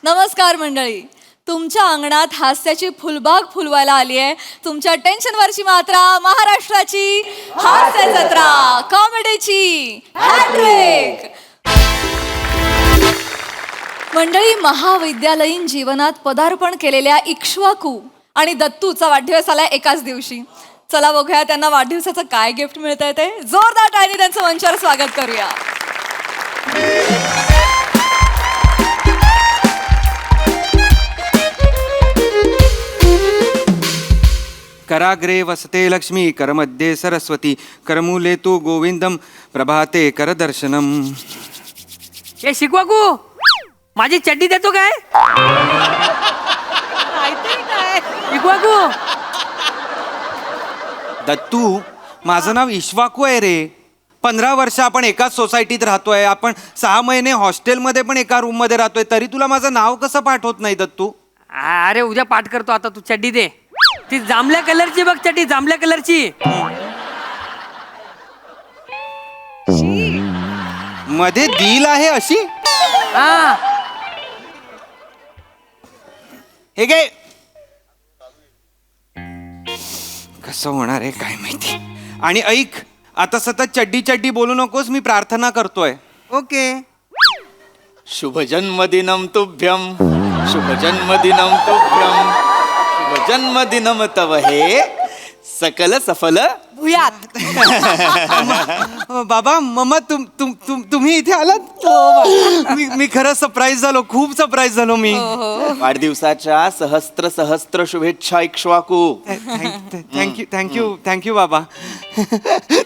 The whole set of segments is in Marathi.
नमस्कार मंडळी, तुमच्या अंगणात हास्याची फुलबाग फुलवायला आली आहे. तुमच्या टेन्शनवरची मात्रा महाराष्ट्राची हास्य जत्रा, कॉमेडीची हॅट्रिक. मंडळी, महाविद्यालयीन जीवनात पदार्पण केलेल्या इक्ष्वाकू आणि दत्तूचा वाढदिवस आलाय एकाच दिवशी. चला बघूया त्यांना वाढदिवसाचं काय गिफ्ट मिळतंय ते. जोरदार टाळ्यांनी त्यांचं मंचावर स्वागत करूया. कराग्रे वसते लक्ष्मी, करमध्ये सरस्वती, करमूले तू गोविंदम, प्रभाते करदर्शनम. हे शिकवाकू, माझी चड्डी देतो काय? शिकवाकू. दत्तू, माझं नाव इश्वाकू आहे रे. 15 वर्ष आपण एकाच सोसायटीत राहतोय. आपण 6 महिने हॉस्टेलमध्ये पण एका रूम मध्ये राहतोय, तरी तुला माझं नाव कसं पाठ होत नाही दत्तू? अरे उद्या पाठ करतो. आता तू चड्डी दे. ती जांभल्या कलरची बघ, चड्डी जांभल्या कलरची. मध्ये दिल आहे अशी. हा, हे गे, कसं होणार आहे काय माहिती. आणि ऐक, आता सतत चड्डी चड्डी बोलू नकोस, मी प्रार्थना करतोय. ओके. शुभ जन्मदिनम तुभ्यम, शुभ जन्मदिनम तुभ्यम, शुभ जन्मदिनम तव हे, सकल सफल भूयात. बाबा मम्मा, तुम्ही इथे आलात? मी खरं सरप्राईज झालो, खूप सरप्राईज झालो मी. वाढदिवसाच्या सहस्त्र सहस्त्र शुभेच्छा इक्ष्वाकू. थँक्यू थँक्यू थँक्यू बाबा.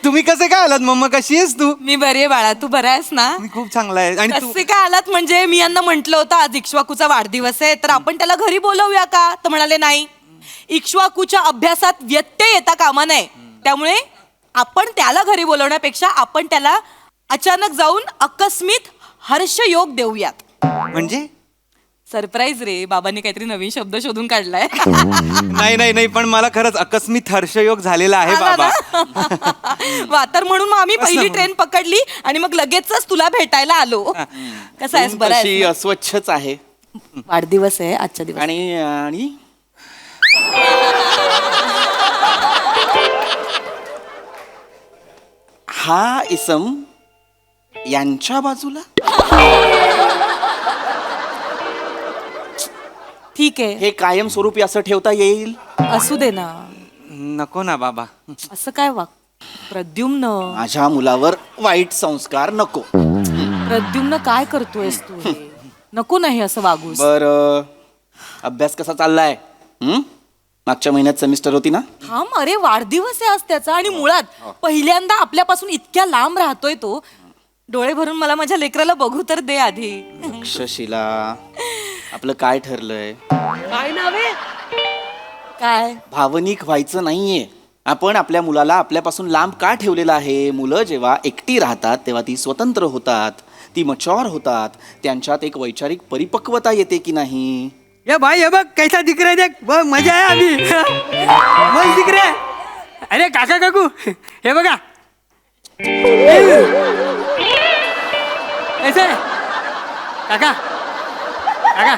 तुम्ही कसे काय आलात मम्मा? कशी आहेस तू? मी बरी आहे बाळा, तू बरा आहेस ना? मी खूप चांगला आहे. आणि तू? कसे काय आलात म्हणजे मी यांना म्हंटल होतं आज इक्ष्वाकूचा वाढदिवस आहे, तर आपण त्याला घरी बोलवूया का? तर म्हणाले नाही, इक्ष्वाकूच्या अभ्यासात व्यत्यय येता कामा नये, त्यामुळे आपण त्याला घरी बोलवण्यापेक्षा आपण त्याला अचानक जाऊन आकस्मित हर्षयोग देऊयात. म्हणजे? सरप्राईज रे, बाबांनी काहीतरी नवीन शब्द शोधून काढलाय. नाही नाही नाही, पण मला खरंच अकस्मित हर्षयोग झालेला आहे आला बाबा. ना? वा, तर म्हणून मग आम्ही पहिली ट्रेन पकडली आणि मग लगेचच तुला भेटायला आलो. कसं आहेस? बरं तशी आहेस ना? अस्वच्छच आहे. वाढदिवस आहे आजच्या दिवस. आणि हा इसम यांच्या बाजूला. ठीक आहे, हे कायमस्वरूपी असं ठेवता येईल? असू दे ना. नको ना बाबा. असं काय वाग प्रद्युम्न? माझ्या मुलावर वाईट संस्कार नको. प्रद्युम्न काय करतोयस तू हे? नको नाही असं वागूस. बर, अभ्यास कसा चाललाय? मागच्या महिन्यात सेमिस्टर होती ना? थांब, अरे वाढदिवस आहे आज त्याचा, आणि मुळात पहिल्यांदा आपल्यापासून इतक्या लांब राहतोय तो. डोळे भरून मला माझ्या लेकराला बघू तर दे आधी. तक्षशिला, आपलं काय ठरलंय? काय नाव आहे? काय? भावनिक व्हायचं नाहीये. आपण आपल्या मुलाला आपल्यापासून लांब का ठेवलेलं आहे? मुलं जेव्हा एकटी राहतात तेव्हा ती स्वतंत्र होतात, ती मच्युअर होतात, त्यांच्यात एक वैचारिक परिपक्वता येते की नाही? ये भाई, हे बघ कैसा दिख रहा है, देख बघ, मजा आहे अभी. मस्त दिख रहा है. अरे काका काकू, हे बघा. ऐसे काका काका,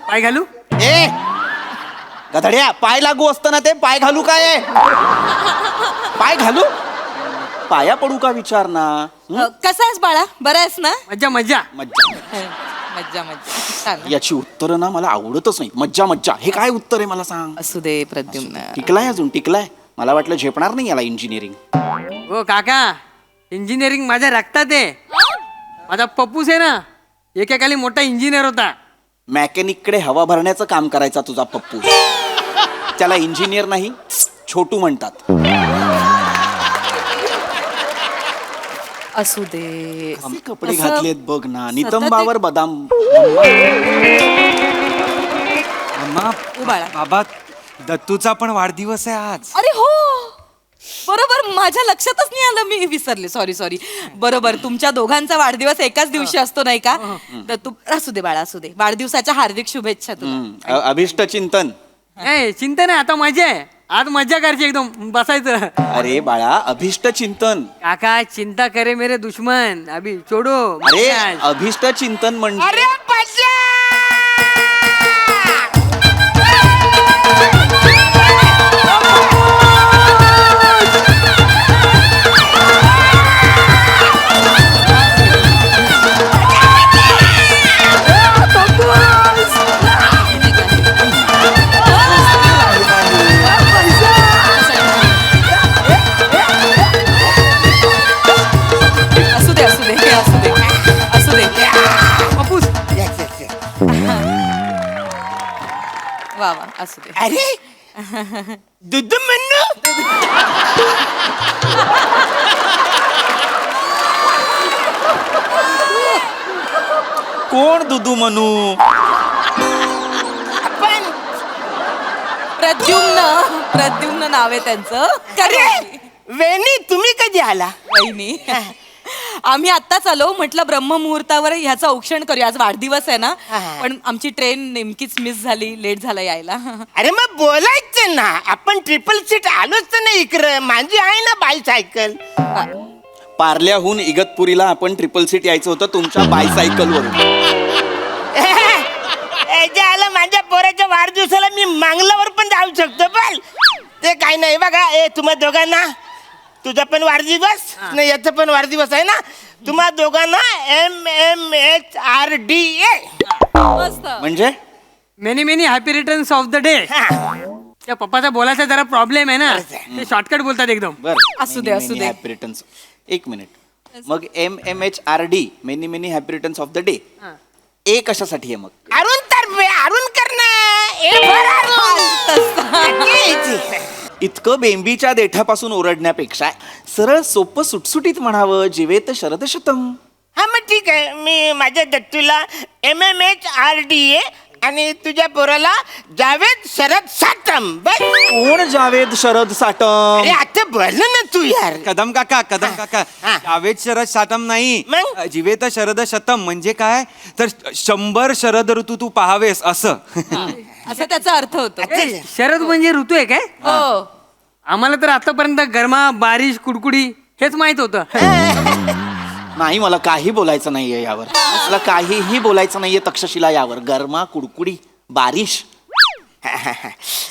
पाय घालू? ए गधड्या, पाय लागू असताना ते पाय घालू काय? पाय घालू? पाया पडू का विचार ना. कसा आहेस बाळा? बरा आहेस ना? मज्जा मज्जा. मज्जा. मज्जा मज्जा. छान. याची उत्तरं ना मला आवडतच नाही. मज्जा मज्जा हे काय उत्तर आहे मला सांग. असू दे प्रद्युम्न. टिकलाय अजून, टिकलाय. मला वाटलं झेपणार नाही याला इंजिनिअरिंग. हो काका, इंजिनिअरिंग माझ्या रक्तात आहे. माझा पप्पूस आहे ना, एकेकाली मोठा इंजिनियर होता. मॅकॅनिककडे हवा भरण्याचं काम करायचा तुझा पप्पू. त्याला इंजिनियर नाही, छोटू म्हणतात. असू दे. असे कपडे असं घातलेत बघ ना, सतत नितंबावर बदाम. मम्मा, तू बाळा. बाबा, दत्तूचा पण वाढदिवस आहे आज. अरे हो, बरोबर, माझ्या लक्षातच नाही आलं, मी विसरले. सॉरी. बरोबर, तुमच्या दोघांचा वाढदिवस एकाच दिवशी असतो नाही का? तर तू असू दे बाळा, असू दे. वाढदिवसाच्या हार्दिक शुभेच्छा तुला. अभिष्ट चिंतन. ए चिंता नाही, आता मजा आहे. आज मज्जा करायची, एकदम बसायचं. अरे बाळा, अभिष्ट चिंतन. काका, चिंता करे मेरे दुश्मन, अभी छोड़ो. अरे अभिष्ट चिंतन म्हणजे अरे वा वा असू दे. अरे दुधू म्हणू कोण दुदू म्हणू? आपण प्रद्युम्न नाव आहे त्यांचं. अरे वेणी तुम्ही कधी आला? वहिनी आम्ही आत्ताच आलो. म्हटलं ब्रह्ममुहूर्तावर ह्याचं औक्षण करूया. आज वाढदिवस आहे ना, हा. पण आमची ट्रेन नेमकीच मिस झाली, लेट झाला यायला. अरे मग बोलायचं ना, आपण ट्रिपल सीट आलोच तर नाही इकडं. माझी आहे ना बायसायकल. पार्ल्याहून इगतपुरीला आपण ट्रिपल सीट यायचं होतं तुमच्या बायसायकलवरून. आला माझ्या पोराच्या वाढदिवसाला मी मांगलावर पण जाऊ शकतो. पण ते काय नाही बघा. तुम्हा दोघांना, तुझा पण वाढदिवस नाही, याचा पण वाढदिवस आहे ना, तुम्हा दोघांना MMHRDA. मस्त. म्हणजे many many happy returns of the day. त्या पप्पाचा बोलायचा जरा प्रॉब्लेम आहे ना, ते शॉर्टकट बोलतात एकदम. बरं असू दे, असू दे. Happy returns. एक मिनिट. मग MMHRD many many happy returns of the day. ए कशासाठी आहे मग? अरुण तर्फे अरुण करणं. ए भर अरुण. इतकं बेंबीच्या देठापासून ओरडण्यापेक्षा सरळ सोपं सुटसुटीत म्हणावं, जीवेत शरद शतम. हा मग ठीक आहे. मी माझ्या दत्तूला MMHRDA आणि तुझ्या पोराला जावेद शरद साटम. बस. कोण जावेद शरद साटम? अरे आता बोल ना तू यार. कदम काका हा. जावेद शरद शतम नाही, मग? जिवेत शरद शतम म्हणजे काय तर 100 शरद ऋतू तू पाहावेस असं. असा त्याचा अर्थ होतो. शरद म्हणजे ऋतू आहे काय? हो. आम्हाला तर आतापर्यंत गरमा, बारिश, कुडकुडी हेच माहित होतं. नाही, मला काही बोलायचं नाहीये यावर. मला काहीही बोलायचं नाहीये तक्षशिला यावर. गरमा, कुडकुडी, बारिश.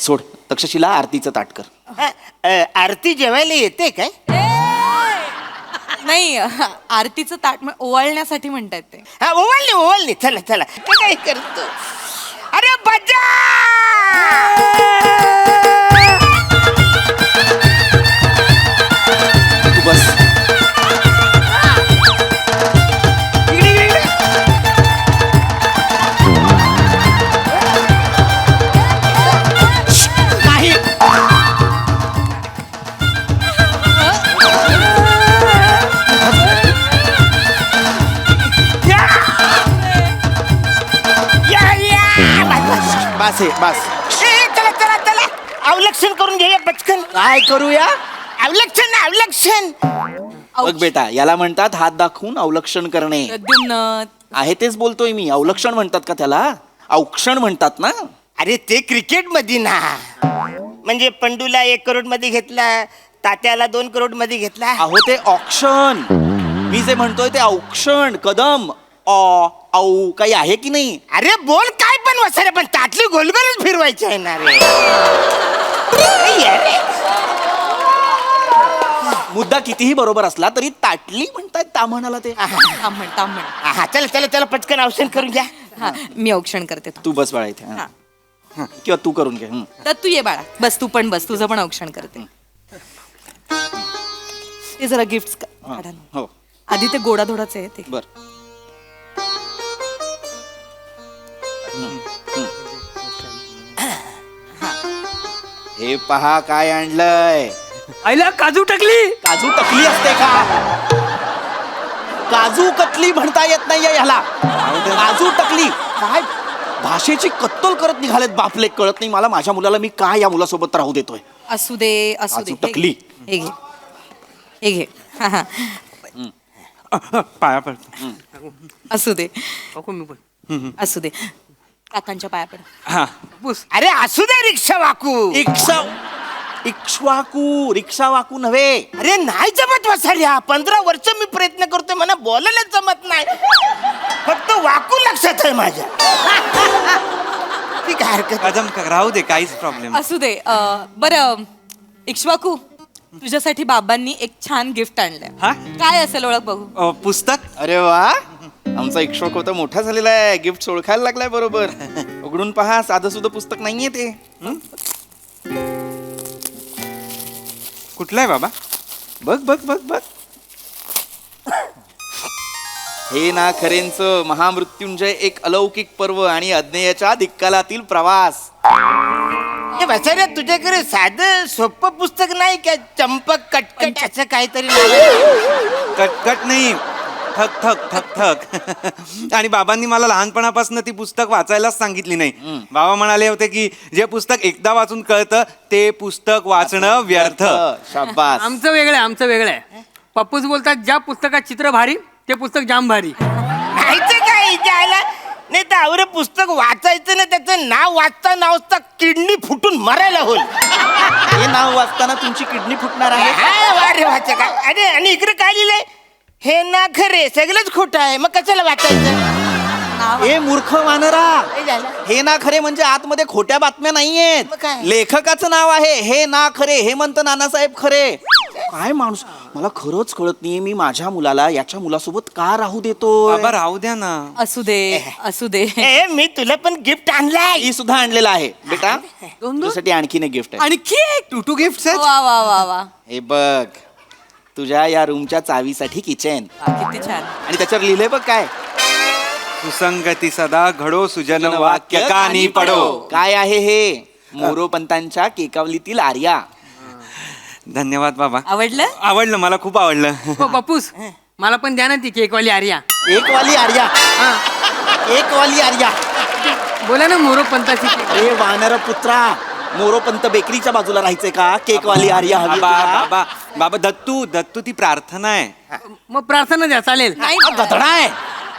सोड तक्षशिला, आरतीचं ताट कर. आरती जेवायला येते काय? नाही आरतीचं ताट ओवाळण्यासाठी म्हणतायत ते. हा ओवळणी. चला चला. काय करतो? अरे बजा. तू बस. नाही. बस आहे, बस. चला चला चला. अवलक्षण करून घेऊया पटकन. काय करूया? अवलक्षण. बघ बेटा, याला म्हणतात हात दाखवून अवलक्षण करणे. प्रद्युम्न आहे तेच बोलतोय मी. अवलक्षण म्हणतात का त्याला? औक्षण म्हणतात ना. अरे ते क्रिकेट मध्ये ना, म्हणजे पंडूला 1 करोड मध्ये घेतला, तात्याला 2 करोड मध्ये घेतला. अहो ते ऑक्शन. मी जे म्हणतोय ते औक्षण. कदम औ काही आहे की नाही? अरे बोल काय पण वसारे, पण ताटली गोलगोलच फिरवायची आहे ना रे. अरे. मुद्दा कितीही बरोबर असला तरी ताटली म्हणतात त्या म्हणाला ते. तांबण. हा चला चला चला पटकन औषण करून घ्या. हा मी औक्षण करते. तू बस बाळा इथे. हा. हा. किंवा तू करून घे. तर तू ये बाळा, बस तू पण बस, तुझं पण औक्षण करते. ते जरा गिफ्ट काढा ना. हो आधी ते गोडाधोडाचे आहे ते. बर. हे पहा काय आणलंय. आईला काजू टाकली. काजू टकली असते का? काजू कतली म्हणता येत नाहीये ह्याला. काजू टकली. काय भाषेची कत्तल करत निघालेत बापले. कळत नाही मला माझ्या मुलाला मी काय या मुलासोबत राहू देतोय. असू दे असू दे. काजू टकली. हे घे, हे घे. हा, हा. पाया पडतो. असू दे, नको मी पण. असू दे. काकांच्या पाया पड. हा. पुस. अरे असू दे रिक्षा वाकू. इक्ष्वाकू. रिक्षा वाकू नव्हे. अरे नाही जमत वसाऱ्या. 15 वर्ष मी प्रयत्न करतोय, मला बोलायला जमत नाही. फक्त वाकू लक्षात आहे माझ्या. ठीक आहे, हरकत कदम राहू दे, काहीच प्रॉब्लेम. असू दे. बरं इक्ष्वाकू, तुझ्यासाठी बाबांनी एक छान गिफ्ट आणलंय. हा? काय असेल ओळख बघू. पुस्तक. अरे वा, आमचा इक्ष्वाकू होता मोठा झालेला आहे. गिफ्ट ओळखायला लागलाय बरोबर. उघडून पहा, साधं सुद्धा पुस्तक नाहीये ते. कुठलं आहे बाबा? बघ बघ बघ बघ. हे ना खरेंचं महामृत्युंजय एक अलौकिक पर्व आणि अज्ञेयाच्या दिक्कालातील प्रवास. हे बसायला तुझ्याकडे साधं सोपं पुस्तक नाही का? चंपक कटकट असं काहीतरी नाव आहे? कटकट नाही, ठक ठक ठक ठक. आणि बाबांनी मला लहानपणापासून ती पुस्तक वाचायलाच सांगितली नाही. बाबा म्हणाले होते की जे पुस्तक एकदा वाचून कळतं ते पुस्तक वाचणं व्यर्थ. शाबास. आमचं वेगळं आहे, आमचं वेगळं आहे. पप्पूच बोलतात ज्या पुस्तकात चित्र भारी ते पुस्तक जाम भारी. माहिती काय जायला नाही तर आवरे पुस्तक वाचायचं ना, त्याचं नाव वाचता किडनी फुटून मरायला होईल. हे नाव वाचताना तुमची किडनी फुटणार आहे. हा, वा रे वाचा काय. अरे आणि इकडे काय लिहिलंय? हे ना खरे सगळंच खोटं आहे, मग कशाला वाचायचं? हे मूर्ख वानरा, हे झालं. हे ना खरे म्हणजे आतमध्ये खोट्या बातम्या नाहीयेत. मग काय? लेखकाचं नाव आहे हे ना खरे, हेमंत नानासाहेब खरे. काय माणूस, मला खरंच कळत नाहीये मी माझ्या मुलाला याच्या मुलासोबत का राहू देतो. बाबा राहू द्या ना. असू दे असू दे. ए, मी तुला पण गिफ्ट आणलाय. ही सुद्धा आणलेला आहे बेटा, तुझ्यासाठी आणखीन एक गिफ्ट आहे. आणखी एक. टू गिफ्ट आहेत. वा वा वा वा. हे बघ, तुझ्या या रूमच्या चावीसाठी किचन. किती छान. आणि त्याच्यावर लिहिलंय बघ काय, सुसंगती सदा घडो सुजन वाक्य कानी पडो. काय आहे हे? मोरोपंतांच्या केकावलीतील आर्या. धन्यवाद बाबा. आवडलं? आवडलं, मला खूप आवडलं. हो पप्पूस, मला पण द्या ना ती केकवाली आर्या. एक वाली आर्या, एक वाली आर्या. बोला ना मोरोपंताची केक. अरे वानर पुत्रा, मोरोपंत बेकरीच्या बाजूला राहायचंय का? केकवाली आर्या हवी बाबा तुला? बाबा बाबा, दत्तू दत्तू ती प्रार्थना आहे. मग प्रार्थना द्या चालेल. नाही हा गधडा आहे.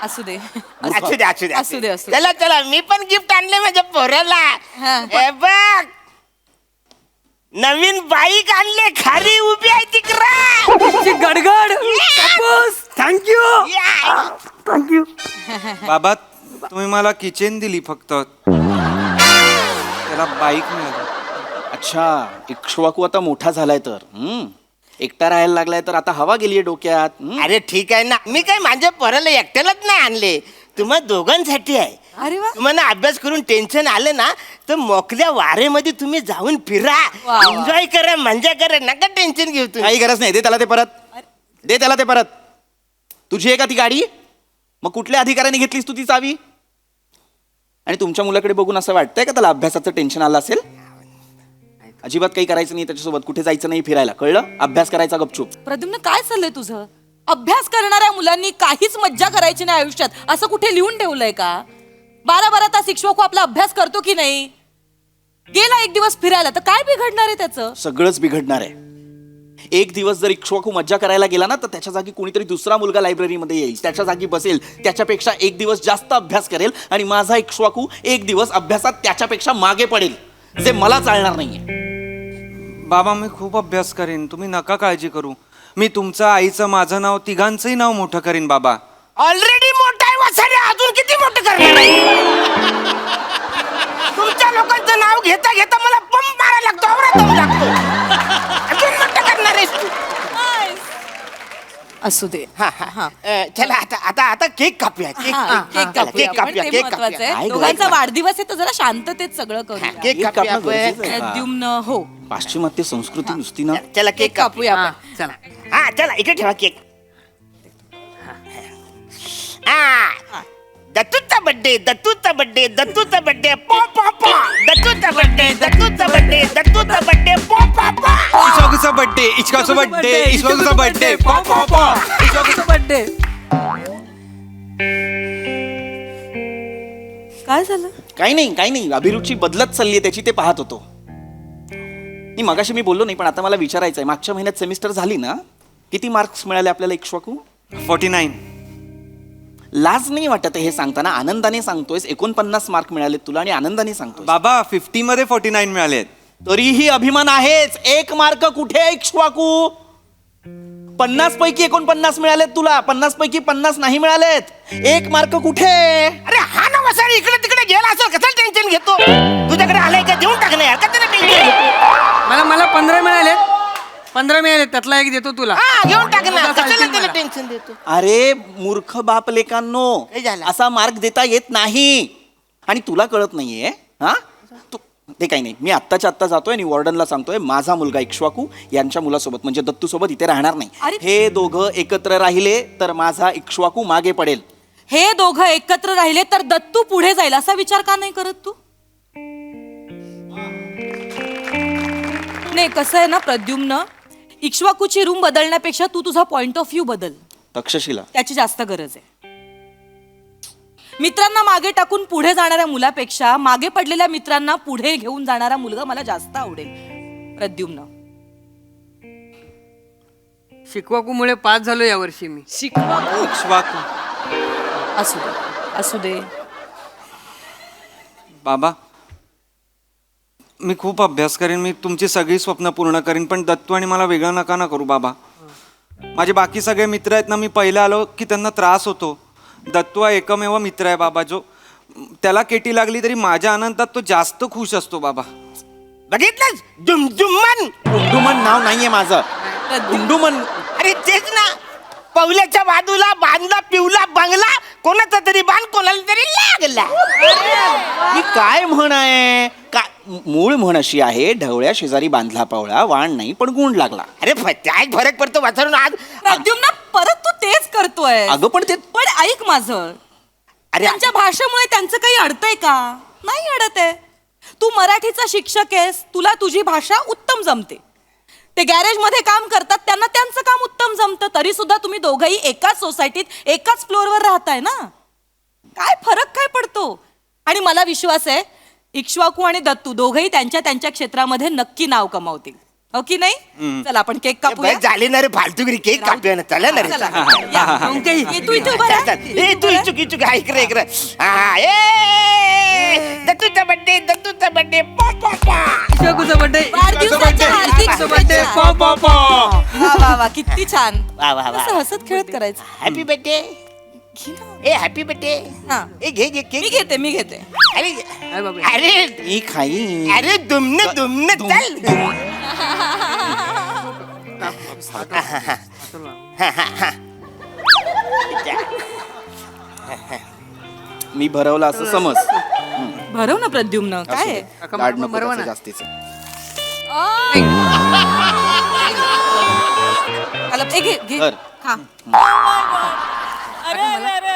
असू दे. असू दे असू दे असू दे, असू दे. चला चला, मी पण गिफ्ट आणले माझ्या पोराला. हा. हे बघ, नवीन बाईक आणले, खाली उभी आहे तिकडं. ची गडगड. पप्पूस थँक्यू. या. थँक्यू. बाबा तुम्ही मला किचन दिली फक्त, त्याला बाईक मिळाली. अच्छा, इक्ष्वाकू आता मोठा झालाय तर एकटा राहायला लागलाय तर आता हवा गेलीये डोक्यात. अरे ठीक आहे ना, मी काय माझ्या पोराला एकट्यालाच नाही आणले, तुम्हा दोघांसाठी आहे. अरे वा. तुम्हाला अभ्यास करून टेन्शन आलं ना तर मोकल्या वारेमध्ये तुम्ही जाऊन फिरा, वा. एन्जॉय करा, मजा करा, नका टेन्शन घेऊ तुम्ही. काही गरज नाही, दे त्याला ते परत, दे त्याला ते परत. तुझी आहे का ती गाडी? मग कुठल्या अधिकाऱ्याने घेतलीस तू ती चावी? आणि तुमच्या मुलाकडे बघून असं वाटतंय का त्याला अभ्यासाचं टेन्शन आलं असेल? अजिबात काही करायचं नाही त्याच्यासोबत, कुठे जायचं नाही फिरायला, कळलं? अभ्यास करायचा गपचूप. प्रद्युम्न काय चाललंय तुझं? अभ्यास करणाऱ्या मुलांनी काहीच मज्जा करायची नाही आयुष्यात, असं कुठे लिहून ठेवलंय का? 12-12 तास शिक्षक आपला अभ्यास करतो की नाही? गेला एक दिवस फिरायला तर काय बिघडणार आहे त्याचं? सगळंच बिघडणार आहे. एक दिवस जर इक्ष्वाकू मज्जा करायला गेला ना तर त्याच्या जागी कोणीतरी दुसरा मुलगा लायब्ररीमध्ये येईल, त्याच्या जागी बसेल, त्याच्यापेक्षा एक दिवस जास्त अभ्यास करेल आणि माझा इक्ष्वाकू एक दिवस अभ्यासात त्याच्यापेक्षा मागे पडेल, जे मला चालणार नाहीये. बाबा मी खूप अभ्यास करेन, तुम्ही नका काळजी करू. मी तुमचं, आईचं, माझं नाव, तिघांचंही नाव मोठं करीन बाबा. ऑलरेडी मोठा आहे वासाने, अजून किती मोठं करणार आहे? तुमच्या लोकांचं नाव घेता घेता मला पंप मारायला लागतो, आवरा लागतो. अजून मोठं करणार आहेस तू. असू दे. हा, हा. चला आता आता आता केक कापूया. केक हा, केक चला, कापूया आपण, ते केक महत्वाचं कापूया. आहे. काय दोघांचा गं? वाढदिवस आहे तर जरा शांततेत सगळं करूया. केक कापूया कापणं आपण. गरजेचं आहे का? प्रद्युम्न हो, पाश्चिमात्य संस्कृती नुसती ना. चला केक केक कापूया हा, आपण. चला. हा चला इकडे ठेवा केक. हा, दत्तूचा बर्थडे, दत्तूचा बर्थडे, दत्तूचा बर्थडे, पॉ पॉ पॉ. दत्तूचा बर्थडे, दत्तूचा बर्थडे, दत्तूचा बर्थडे, पॉ पॉ पॉ. इश्वाकूचा बर्थडे, इश्वाकूचा बर्थडे, इश्वाकूचा बर्थडे. पॉ पॉ पॉ. इश्वाकूचा बर्थडे. काय झालं? काही नाही, अभिरुची बदलत चालली आहे त्याची, ते पाहत होतो. मी मगाशी मी बोललो नाही, पण आता मला विचारायचं आहे, मागच्या महिन्यात सेमिस्टर झाली ना, किती मार्क्स मिळाले आपल्याला इक्ष्वाकू? 49. लाज नाही वाटत हे सांगताना? आनंदाने सांगतोयस, 49 मार्क मिळाले तुला आणि आनंदाने सांगतोय. बाबा 50 मध्ये 49 मिळालेत. तरीही अभिमान आहेच. 1 मार्क कुठे इक्ष्वाकू? 50 पैकी 49 मिळालेत तुला, 50 पैकी 50 नाही मिळालेत. 1 मार्क कुठे? अरे हा ना वसारी, इकडे तिकडे गेला असेल, कसं टेन्शन घेतो? तुझ्याकडे आलाय का, देऊन टाक ना यार, कसं टेन्शन घेतो? मला 15 मिळाले. 15 मिळाले, त्यातला एक देतो तुला. हा घेऊन टाक ना, तुला कशाला चालतील त्याला मला. टेन्शन देतो? अरे मूर्ख बाप लेकांनो, काय झालं? असा मार्क देता येत नाही आणि तुला कळत नाहीये. हा, तू ते काही नाही, मी आत्ताच्या आत्ता जातोय आणि वॉर्डनला सांगतोय माझा मुलगा इक्ष्वाकू यांच्या मुलासोबत म्हणजे दत्तू सोबत इथे राहणार नाही. अरे! हे दोघं एकत्र राहिले तर माझा इक्ष्वाकू मागे पडेल. हे दोघं एकत्र राहिले तर दत्तू पुढे जाईल असा विचार का नाही करत तू? नाही कसं आहे ना प्रद्युम्न, इक्ष्वाकूची रूम बदलण्यापेक्षा तू तुझा पॉइंट ऑफ व्ह्यू बदल, तक्षशिला त्याची जास्त गरज आहे. मित्रांना मागे टाकून पुढे जाणाऱ्या मुलापेक्षा मागे पडलेल्या मित्रांना पुढे घेऊन जाणारा मुलगा मला जास्त आवडेल प्रद्युम्न. शिकवाकूमुळे पास झालो यावर्षी मी. इक्ष्वाकू. असू दे असू दे. बाबा मी खूप अभ्यास करेन, मी तुमची सगळी स्वप्न पूर्ण करीन, पण दत्तू आणि मला वेगळं नका ना करू बाबा. माझे बाकी सगळे मित्र आहेत ना, मी पहिलं आलो की त्यांना त्रास होतो. दत्तू हा एकमेव मित्र आहे बाबा, जो त्याला केटी लागली तरी माझ्या आनंदात तो जास्त खुश असतो बाबा. बघितलंच दुमदुमन. गुंडुमन नाव नाहीये माझं, गुंडुमन. अरे तेच ना, पवल्याच्या बाजूला बांधला पिवला बंगला, कोणाचा तरी बांध कोणाला तरी लागला. ही काय म्हण आहे? काय मूळ म्हण अशी आहे, ढवळ्या शेजारी बांधला पावळा, वाण नाही पण गुंड लागला. अरे काय फरक पडतो वाचून आज. प्रद्युम्न परत तू तेच करतोय. अगं पण ते पण ऐक माझं, अरे त्यांच्या भाषेमुळे त्यांचं काही अडतंय का? नाही अडत आहे. तू मराठीचा शिक्षक आहेस, तुला तुझी भाषा उत्तम जमते. ते गॅरेज मध्ये काम करतात, त्यांना त्यांचं काम उत्तम जमतं, तरी सुद्धा तुम्ही दोघंही एकाच सोसायटीत एकाच फ्लोअरवर राहताय ना. काय फरक काय पडतो? आणि मला विश्वास आहे इक्ष्वाकू आणि दत्तू दोघंही त्यांच्या त्यांच्या क्षेत्रामध्ये नक्की नाव कमावतील. हो की नाही? चला आपण केक कापूया. बस झाले ना रे फालतुगिरी, केक कापूया ना, चला ना रे. चला. या. ये, तू इथे उभा राहा. ए तू चुकी ऐक रे ऐक रे. हा ए दत्तूचा बर्थडे दत्तूचा बर्थडे. शिकवाकूचा बर्थडे. वाढदिवसाच्या हार्दिक बर्थडे. शुभेच्छा. वा वा वा किती छान. वा वा वा. असं हसत खेळत करायचं. Happy birthday. ए हॅपी बर्थडे. हा. ए घे मी केक. घेते अरे अरे बापरे. अरे मी खाई. अरे दुमने चल. मी भरवला असं समज. भरव ना प्रद्युम्न. काय आहे? लाड नको बरोबर त्याचं ना. जास्तीचं. आला, ए, घे घे कर. खा.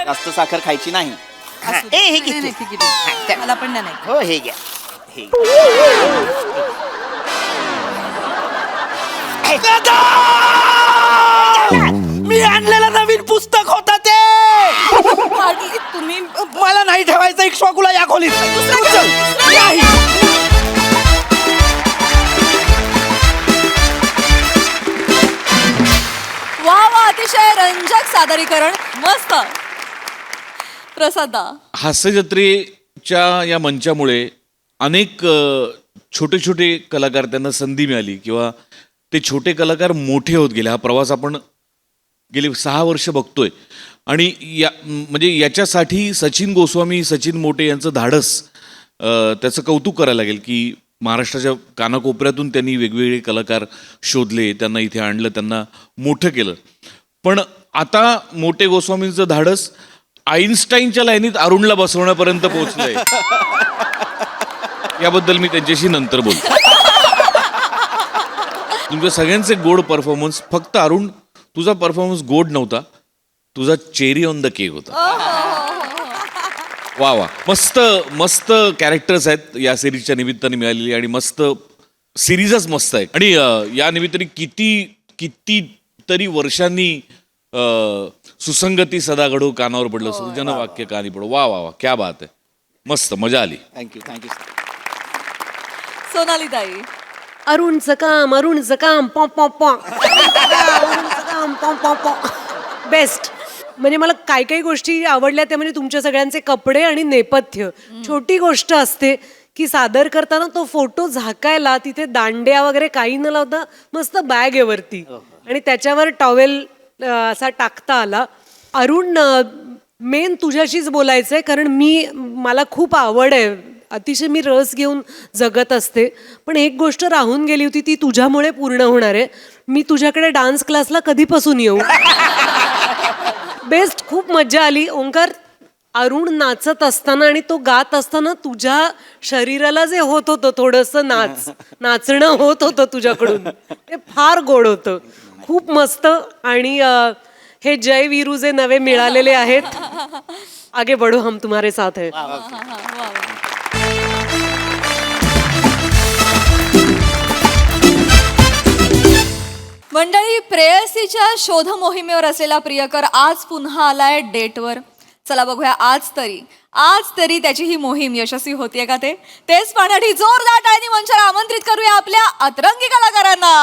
जास्त साखर खायची नाही. ए हे घे नाही, तू. नाही, ठीक आहे, ठीक आहे. मला पण नाही. हो हे घ्या. हे मी आणलेलं नवीन पुस्तक होतं ते. वाढली तुम्ही. मला नाही ठेवायचं इक्ष्वाकूला या खोलीत. उचल. नाही. वा वा अतिशय रंजक सादरीकरण. मस्त. प्रसादा. हास्य जत्रेच्या या मंचामुळे अनेक छोटे छोटे कलाकार त्यांना संधी मिळाली किंवा ते छोटे कलाकार मोठे होत गेले. हा प्रवास आपण गेली 6 वर्ष बघतोय आणि या म्हणजे याच्यासाठी सचिन गोस्वामी, सचिन मोटे यांचं धाडस, त्याचं कौतुक करायला लागेल की महाराष्ट्राच्या कानाकोपऱ्यातून त्यांनी वेगवेगळे कलाकार शोधले, त्यांना इथे आणलं, त्यांना मोठं केलं. पण आता मोटे गोस्वामींचं धाडस आईन्स्टाईनच्या लाईनीत अरुणला बसवण्यापर्यंत पोहोचलंय. याबद्दल मी त्यांच्याशी नंतर बोलतो. तुमच्या सगळ्यांचे गोड परफॉर्मन्स. फक्त अरुण तुझा परफॉर्मन्स गोड नव्हता, तुझा चेरी ऑन द केक होता. वा वा. मस्त मस्त कॅरेक्टर्स आहेत या सिरीजच्या निमित्ताने मिळालेली आणि मस्त सिरीजच मस्त आहे. आणि या निमित्ताने किती तरी वर्षांनी सुसंगती सदा घडो कानावर पडलं, सृजन वाक्य कानी पडो. वा वा वा, क्या बात आहे. मस्त मजा आली. थँक्यू. सोनाली ताई. अरुणचं काम पॉ पॉ पॉ. अरुणचं काम पॉ पॉ पॉ. बेस्ट. म्हणजे मला काही गोष्टी आवडल्या त्या म्हणजे तुमच्या सगळ्यांचे कपडे आणि नेपथ्य. छोटी गोष्ट असते की सादर करताना तो फोटो झाकायला तिथे दांड्या वगैरे काही न लावता मस्त बॅग आहे वरती आणि त्याच्यावर टॉवेल असा टाकता आला. अरुण, मेन तुझ्याशीच बोलायचंय कारण मला खूप आवड आहे, अतिशय मी रस घेऊन जगत असते. पण एक गोष्ट राहून गेली होती, ती तुझ्यामुळे पूर्ण होणार आहे. मी तुझ्याकडे डान्स क्लासला कधीपासून येऊ? बेस्ट. खूप मज्जा आली. ओंकार, अरुण नाचत असताना आणि तो गात असताना तुझ्या शरीराला जे होत होतं थोडंसं नाचणं होत होतं तुझ्याकडून, ते फार गोड होतं, खूप मस्त. आणि हे जय वीरू जे नवे मिळालेले आहेत, आगे बढो, हम तुम्हारे साथ है. मंडळी, प्रेयसीच्या शोध मोहिमेवर असलेला प्रियकर आज पुन्हा आलाय डेटवर. चला बघूया आज तरी त्याची ही मोहीम यशस्वी होतीये का तेच पाहण्यासाठी जोरदार टाळ्यांनी मंचाला आमंत्रित करूया आपल्या अतरंगी कलाकारांना.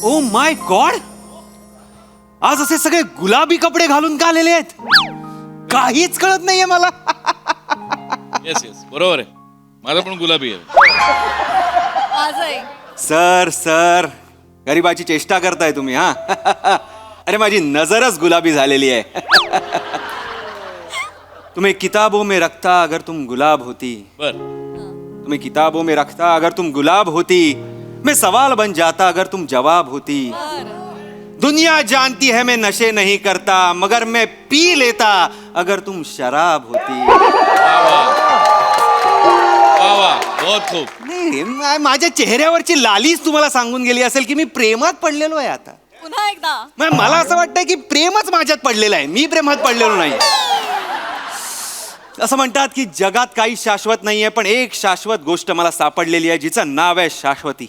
ओ माय गॉड, आज असे सगळे गुलाबी कपडे घालून का आलेले आहेत? काहीच कळत नाहीये मला. येस येस, बरोबर आहे, माझा पण गुलाबी आहे. आजही सर गरीबाची चेष्टा करताय तुम्ही हा? अरे माझी नजरच गुलाबी झालेली आहे. तुम्हें किताबों में रखता अगर तुम गुलाब होती, बर, तुम्हें किताबों में रखता अगर तुम गुलाब होती, मैं सवाल बन जाता अगर तुम जवाब होती. दुनिया जानती है मैं नशे नहीं करता, मगर मैं पी लेता अगर तुम शराब होती. वा वा, बहुत खूप. नाही, माझ्या चेहऱ्यावरची लालीच तुम्हाला सांगून गेली असेल की मी प्रेमात पडलेलो आहे आता. पुन्हा एकदा मला असं वाटतंय की प्रेमच माझ्यात पडलेलं आहे, मी प्रेमात पडलेलो नाही. असं म्हणतात की जगात काही शाश्वत नाहीये, पण एक शाश्वत गोष्ट मला सापडलेली आहे जिचं नाव आहे शाश्वती.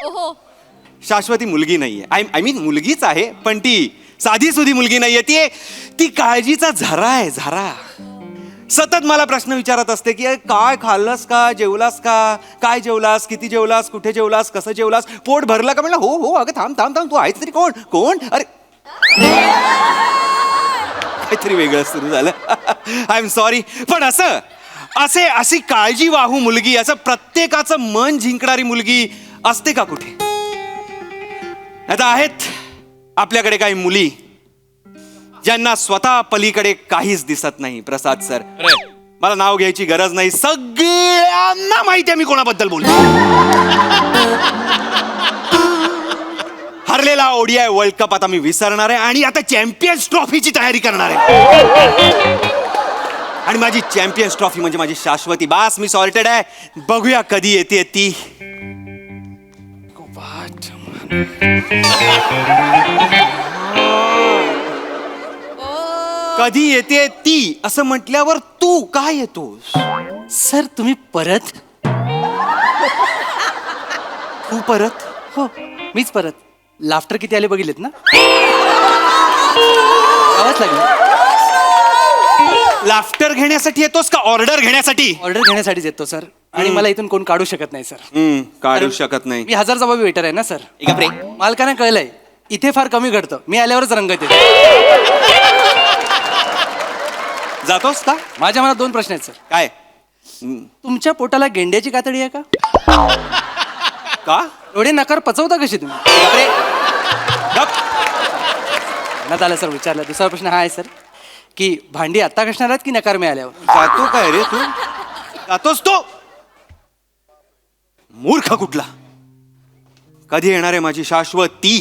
ओहो, शाश्वती मुलगी नाहीये, आय मीन मुलगीच आहे, पण ती साधी सुधी मुलगी नाहीये, ती काळजीचा झरा आहे, झरा. सतत मला प्रश्न विचारत असते की काय खाल्लंस का, जेवलास का, काय जेवलास, किती जेवलास, कुठे जेवलास, कसं जेवलास, पोट भरलं का? म्हणलं हो हो, अगं थांब थांब थांब, तू आहेस तरी कोण कोण? अरे काहीतरी वेगळं सुरू झालं. आय एम सॉरी, पण अशी काळजी वाहू मुलगी, असं प्रत्येकाचं मन जिंकणारी मुलगी असते का कुठे? आता आहेत आपल्याकडे काही मुली ज्यांना स्वतः पलीकडे काहीच दिसत नाही. प्रसाद सर, अरे मला नाव घ्यायची गरज नाही, सगळ्यांना माहिती आहे मी कोणाबद्दल बोलतो. हरलेला ओडीआय वर्ल्ड कप आता मी विसरणार आहे आणि आता चॅम्पियन्स ट्रॉफीची तयारी करणार आहे. आणि माझी चॅम्पियन्स ट्रॉफी म्हणजे माझी शाश्वती. बास, मी सॉर्टेड आहे. बघूया कधी येते ती. कधी येते ती असं म्हटल्यावर तू काय येतोस? सर तुम्ही परत? तू परत? हो, मीच परत. लाफ्टर किती आले बघितलेत ना? आवाज लागला. लाफ्टर घेण्यासाठी येतोस का ऑर्डर घेण्यासाठी? ऑर्डर घेण्यासाठीच येतो सर, आणि मला इथून कोण काढू शकत नाही सर. काढू शकत नाही. मी 1000 जबाबी वेटर आहे ना सर. मालकाने कळलंय इथे फार कमी घडतं, मी आल्यावरच रंगत येते. जातोस का? माझ्या मनात 2 प्रश्न आहेत सर. काय? तुमच्या पोटाला गेंड्याची कातडी आहे का? का? एवढे नकार पचवता कशी तुम्ही? गप. मनात आलं सर, विचारलं. दुसरा प्रश्न हा आहे सर की भांडी आत्ता घासणार आहात की नकार मिळाल्यावर? जातो काय रे तू? जातोस तो मूर्ख कुठला? कधी येणार आहे माझी शाश्वती?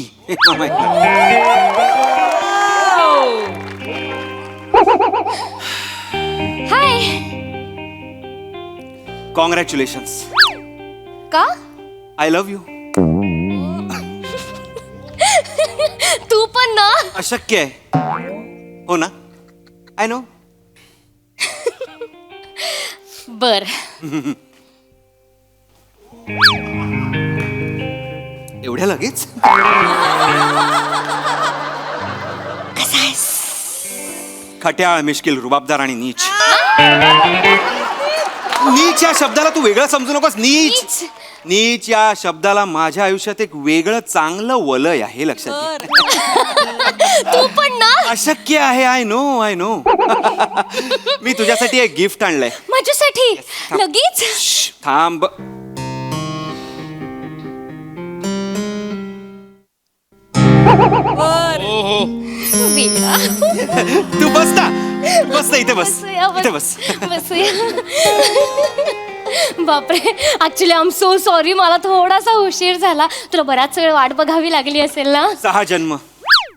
हाय. कॉंग्रॅच्युलेशन्स. का? I love you. तू पण ना. अशक्य आहे हो ना? I know. बर. एवढ्या लगेच? खट्याळ, मिश्किल, रुबाबदार आणि नीच. नीच या शब्दाला तू वेगळं समजू नकोस. नीच नीच या शब्दाला माझ्या आयुष्यात एक वेगळं चांगलं वलय आहे, लक्षात घे. तू पण ना. अशक्य आहे. I know. मी तुझ्यासाठी एक गिफ्ट आणलंय. माझ्यासाठी लगेच? थांब. हो हो, तू बस ना, बस ना, इथे बस, इथे बस. बसूया. बापरे, actually I am so sorry, मला थोडासा उशीर झाला. तुला बराच वेळ वाट बघावी लागली असेल ना? 6 जन्म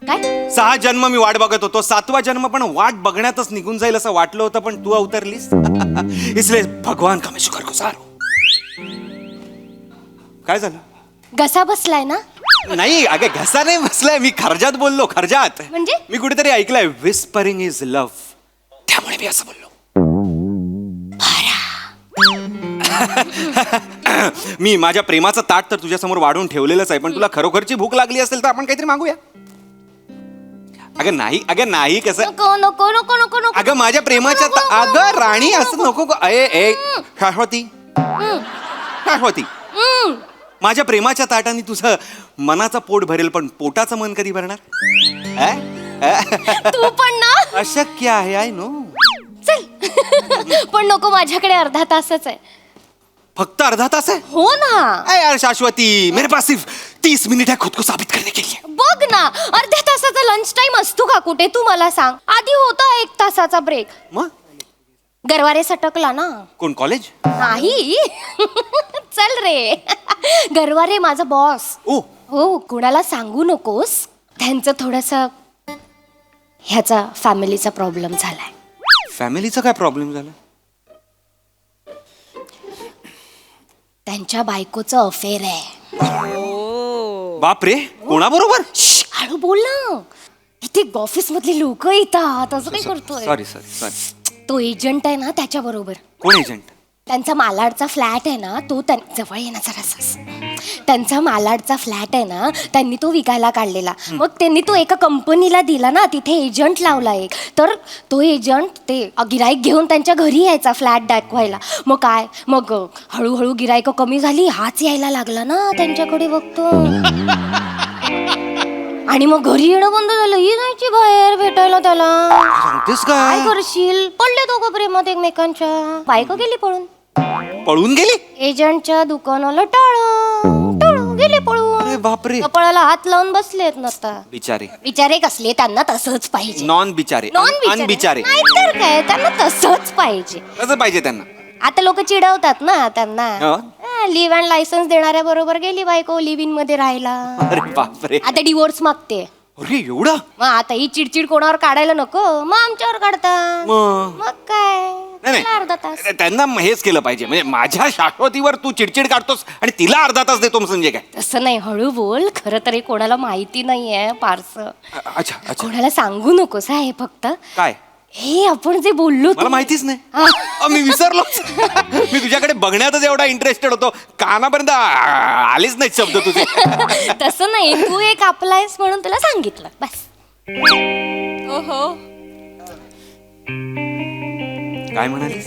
काय? 6 जन्म मी वाट बघत होतो. 7वा जन्म पण वाट बघण्यातच निघून जाईल असं वाटलं होतं, पण तू अवतरलीस. इसलिए भगवान का मैं शुक्रगुजार हूं. काय झालं? घसा बसलाय ना? नाही अगे, घसा नाही बसलाय, मी खर्जात बोललो. खर्जात म्हणजे? मी कुठेतरी ऐकलंय विस्परिंग इज लव्ह, त्यामुळे मी असं बोललो. मी माझ्या प्रेमाचं ताट तर तुझ्या समोर वाढून ठेवलेलंच आहे, पण तुला खरोखरची भूक लागली असेल तर आपण काहीतरी मागूया. अगं नाही कसं. नको नको नको नको नको. अगं माझ्या प्रेमाच्या अगं राणी असं नको. शाश्वती माझ्या प्रेमाच्या ताटाने तुझं मनाचं पोट भरेल, पण पोटाचं मन कधी भरणार? तू पण ना. अशक्य आहे, आय नो. चल. पण नको, माझ्याकडे अर्धा तासच आहे. फक्त अर्धा तास आहे? हो ना. अरे यार शाश्वती, मेरे पास सिर्फ 30 मिनिट है खुद को साबित करने के लिए. बघ ना, अर्ध्या तासाचा लंच टाइम असतो का कुठे? तू मला सांग. आधी होता 1 तासाचा ब्रेक. मग गरवारे सटकला ना. कोण, कॉलेज? नाही. चल रे. गरवारे माझा बॉस. ओ हो, कुणाला सांगू नकोस. त्यांचं थोडस ह्याचा फॅमिलीचा प्रॉब्लेम झालाय. फॅमिलीचा काय प्रॉब्लेम झाला? त्यांच्या बायकोचं अफेअर आहे. बापरे, कोणाबरोबर? हळू बोल ना, इथे ऑफिस मधली लोक येतात. असं काय करतोय? सॉरी. तो एजंट आहे ना, त्याच्या बरोबर. कोण एजंट? त्यांचा मालाडचा फ्लॅट आहे ना, तो जवळ ये ना जरासाच. त्यांचा मालाडचा फ्लॅट आहे ना, त्यांनी तो विकायला काढलेला. मग त्यांनी तो एका कंपनीला दिला ना, तिथे एजंट लावला एक. तर तो एजंट ते गिराईक घेऊन त्यांच्या घरी यायचा फ्लॅट दाखवायला. मग हळूहळू गिराईक कमी झाली, हाच यायला लागला ना त्यांच्याकडे बघतो. आणि मग घरी येणं बंद झालं. ही जायची बाहेर भेटायला त्याला. सांगतेस काय काय? करशील? पडले दोघं प्रेमात एकमेकांच्या. बायको गेली पळून. पळून गेली? एजंटच्या दुकानाला टाळून गेले पळून. अरे बापरे. कपाळाला हात लावून बसलेत नसता. बिचारे. बिचारे कसले? त्यांना तसंच पाहिजे. नॉन बिचारे. बिचारे नाहीतर काय, त्यांना तसंच पाहिजे. कसं पाहिजे त्यांना? आता लोक चिडवतात ना त्यांना. हो. लिव्ह अँड लायसन्स देणाऱ्या बरोबर गेली बायको लिव्ह इन मध्ये राहायला. अरे बापरे. आता डिवोर्स मागते. अरे एवढा? मग आता ही चिडचिड कोणावर काढायला नको, मग आमच्यावर काढता. मग काय, नाही चला अर्धा तास. त्यांना हेच केलं पाहिजे. म्हणजे माझ्या शाश्वतीवर तू चिडचिड काढतोस आणि तिला अर्धा तास देतो म्हणजे काय? तसं नाही, हळू बोल. खरं तरी कोणाला माहिती नाहीये फारस. अच्छा. कोणाला सांगू नकोस हे फक्त. काय? हे आपण जे बोललो मला माहितीच नाही. मी विसरलो. मी तुझ्याकडे बघण्यातच एवढा इंटरेस्टेड होतो, कानापर्यंत आलेच नाही शब्द तुझे. तसं नाही, तू एक आपलायस म्हणून तुला सांगितलं बस. ओहो, काय म्हणालीस?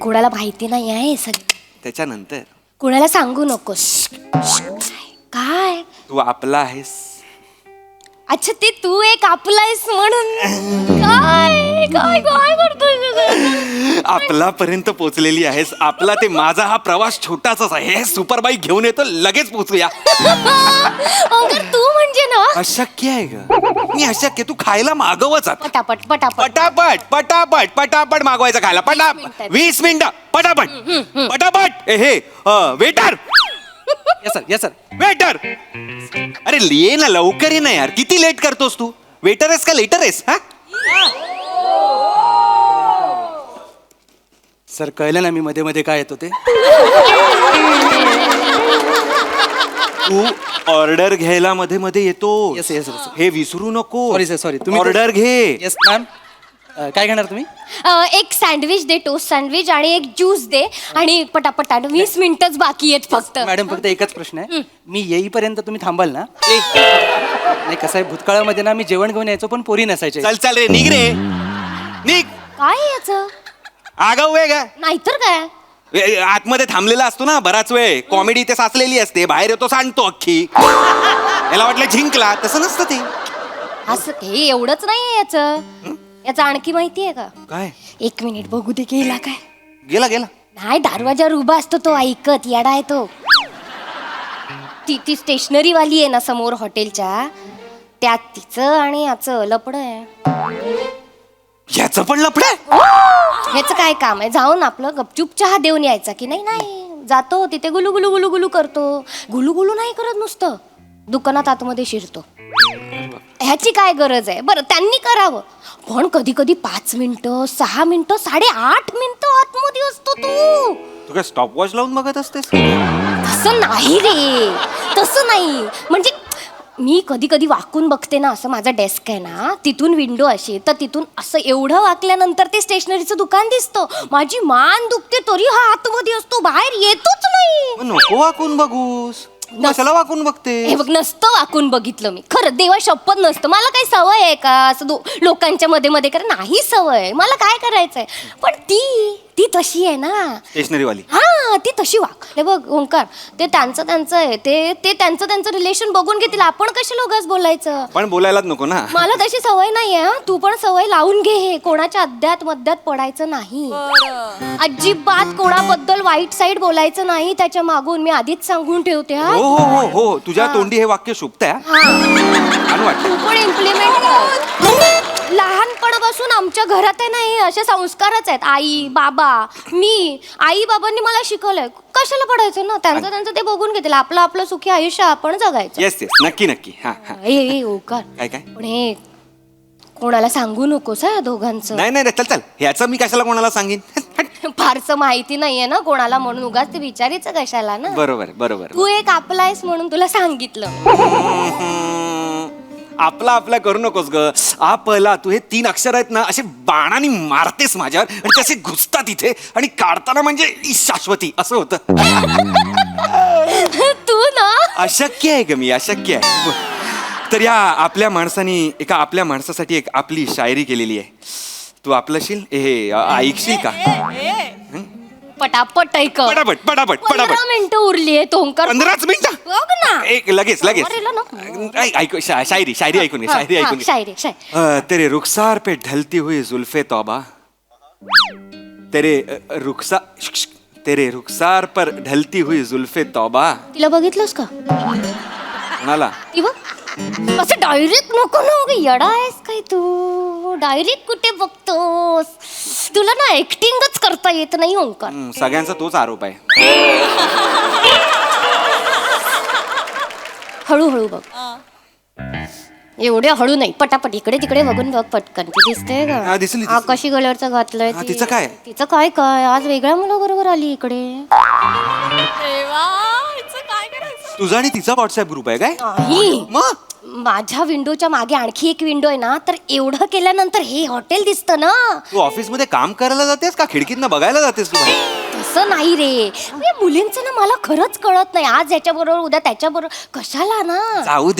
कोणाला माहिती नाही आहे हे सगळं. त्याच्यानंतर कोणाला सांगू नकोस. काय? तू आपला आहेस. अच्छा, ते तू एक आपलायस म्हणून. काय काय काय करतोय? आपलापर्यंत पोहोचलेली आहेस. आपला ते माझा हा प्रवास छोटासाच आहे. सुपर बाईक घेऊन येतो, लगेच पोहोचूया. अगर तू म्हणजे ना अशक्य आहे ग. मी अशक्य. तू खायला मागवच आता. पटापट पटापट पटापट पटापट पटापट मागवायचं खायला. 20 मिनिटं पटापट पटापट. हे वेटर. Yes sir. वेटर, अरे ये ना लवकर ये ना यार. किती लेट करतोस तू? वेटर आहेस का लेटर आहेस? हा सर, कळलं ना मी मध्ये मध्ये काय येतो ते. तू ऑर्डर घ्यायला मध्ये मध्ये येतो. Yes yes sir. हे विसरू नको. Sorry sir, sorry. तुम्ही ऑर्डर घे. Yes ma'am. काय घेणार तुम्ही? एक सँडविच दे, टोस्ट सँडविच, आणि एक ज्यूस दे. आणि पटापट 20 मिनिटच बाकी आहेत फक्त. मॅडम, फक्त एकच प्रश्न आहे. मी येईपर्यंत तुम्ही थांबाल ना? नाही, कसं आहे, भूतकाळामध्ये ना मी जेवण घेऊन यायचो पण पोरी नसायचे. चल रे, निघ रे, निघ. काय याचं? आगाऊ आहे का? नाहीतर काय. आतमध्ये थांबलेला असतो ना बराच वेळ. कॉमेडी ते साचलेली असते, बाहेर येतो सांगतो अख्खी. याला वाटलं जिंकला, तसं नसतं ते. असं हे एवढंच नाहीये याचं आणखी माहिती आहे का? काय? 1 मिनिट बघू दे. गेला काय? गेला. नाही, दरवाजावर उभा असतो तो, ऐकत. येडा आहे तो. ती स्टेशनरी वाली आहे ना समोर हॉटेलच्या, त्यात तिचं आणि याचं लपड आहे. ह्याचं पण लफडे. ह्याचं काय काम आहे? जाऊन आपलं गपचूप चहा देऊन यायचा की नाही? नाही, जातो तिथे गुलू गुलू गुलू गुलू करतो. गुलू गुलू नाही करत, नुसतं दुकानात आतमध्ये शिरतो. ह्याची काय गरज आहे? बरं, त्यांनी करावं, पण कधी कधी 5 मिनिटं, 6 मिनिटं, 8.5 मिनिटं आतमध्ये असतो तू. तू काय स्टॉपवॉच लावून बघत असतेस? तसं नाही रे, तसं नाही. म्हणजे मी कधी कधी वाकून बघते ना, असं माझा डेस्क आहे ना, तिथून विंडो अशी, तर तिथून असं एवढं वाकल्यानंतर ते स्टेशनरीचं दुकान दिसतं. माझी मान दुखते तरी हा आतमध्ये असतो, बाहेर येतोच नाही. मग नको वाकून बघूस. कशाला वाकून बघते? हे बघ, नसतं वाकून बघितलं मी, खरं देवा शपथ नसतं. मला काही सवय आहे का असं लोकांच्या मध्ये मध्ये करा? नाही सवय, मला काय करायचंय. पण ती तशी आहे ना, स्टेशनरीवाली. हा, ती तशी वाग. हे बघ ओंकार, ते त्यांचं आहे, ते त्यांचं रिलेशन बघून घेतील. आपण कशाला उगाच बोलायचं? पण बोलायलाच नको ना. मला तशी सवय नाहीये. हा, तू पण सवय लावून घे. हे कोणाच्या अद्यात मध्यात पडायचं नाही, अजिबात कोणाबद्दल वाईट साईड बोलायचं नाही त्याच्या मागून. मी आधीच सांगून ठेवते. हा, हो हो हो हो, तुझ्या तोंडी हे वाक्य शुभतंय. तू पण इम्प्लिमेंट कर. लहानपणापासून आमच्या घरात आहे नाही, असे संस्कारच आहेत. आई बाबा, मी, आई बाबांनी मला शिकवलंय, कशाला पडायचं ना, त्यांचं ते बघून घेतील. आपलं सुखी आयुष्य आपण जगायचं. येस येस, नक्की नक्की. हा हा. ए ओकार, काय काय? पण हे कोणाला सांगू नकोस हा, दोघांचं. नाही नाही, चल ह्याचं मी कशाला कोणाला सांगेन? फारसं माहिती नाहीये ना कोणाला, म्हणून उगाच ते विचारायचं कशाला ना. बरोबर बरोबर. तू एक आपलायस म्हणून तुला सांगितलं. आपला करू नकोस ग. आपला, तू हे 3 अक्षर आहेत ना, असे बाणाने मारतेस माझ्यावर आणि तसे घुसतात इथे, आणि काढताना म्हणजे शाश्वती असं होतं. तू ना अशक्य आहे ग मी, अशक्य आहे. तर या आपल्या माणसासाठी एक आपली शायरी केलेली आहे. तू आपलंशील, हे ऐकशील का? पटापट ऐक. पटापट पटापट 15 मिनिटं उरली आहे. ओंकार 15 मिनिटं? बघ ना. एक लगेच अरे ना. ऐक, शायरी ऐकून घे, शायरी ऐकून घे. शायरी. तेरे रुखसार पे ढलती हुई जुल्फे तौबा, तेरे रुखसार पर ढलती हुई जुल्फे तौबा. तिला बघितलंस का? म्हणाला ती बघ, असं डायरेक्ट नको ना. येडा आहेस काय तू? डायरेक्ट कुठे बघतोस? तुला ना ऍक्टिंगच करता येत नाही ओंकार. सगळ्यांचा तोच आरोप आहे. हळूहळू बघ, एवढे हळू नाही, पटापट इकडे तिकडे बघून बघ पटकन. ती दिसते हा, का? दिसली. आकाशी कलरचं घातलंय हा, ती. तिचं काय? तिचं काय आज वेगळ्या मुलाबरोबर आली इकडे. तुझा आणि तिचा व्हॉट्सअप ग्रुप आहे काय? नाही, मग माझ्या विंडोच्या मागे आणखी एक विंडो आहे ना, तर एवढं केल्यानंतर हे हॉटेल दिसतं ना. तू ऑफिस मध्ये काम करायला जातेस का खिडकीतनं बघायला जातेस तू? तसं नाही रे, म्हणजे मुलींचं ना मला खरंच कळत नाही. आज याच्याबरोबर उद्या त्याच्याबरोबर, कशाला ना. जाऊ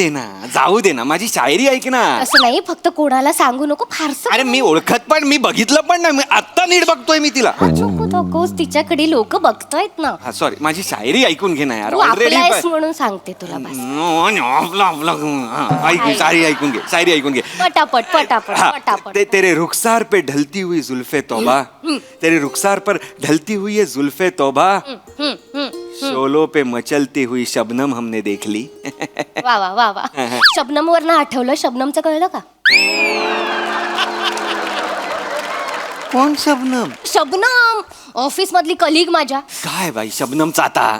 दे ना, माझी शायरी ऐक ना. असं नाही, फक्त कोणाला सांगू नको फारसं. अरे मी ओळखत पण, मी बघितलं पण नाही, मी आत्ता नीट बघतोय मी तिला. नकोस, तिच्याकडे लोक बघतायत ना. हा सॉरी, माझी शायरी ऐकून घे ना यार. तू आपलायस म्हणून सांगते तुला बस. शायरी ऐकून घे. पटापट हाँ, पटापट. तेरे रुखसार पे ढलती हुई जुल्फे तौबा, तेरे रुखसार पर ढलती हुई ये जुल्फे तौबा, शोलों पे मचलती हुई शबनम हमने देख ली. वा वा वा वा. शबनम वरनं आठवलं, शबनमचं कळलं का? कोण शबनम? शबनम ऑफिस मधली कलिग माझ्या. काय बाई शबनमचा आता?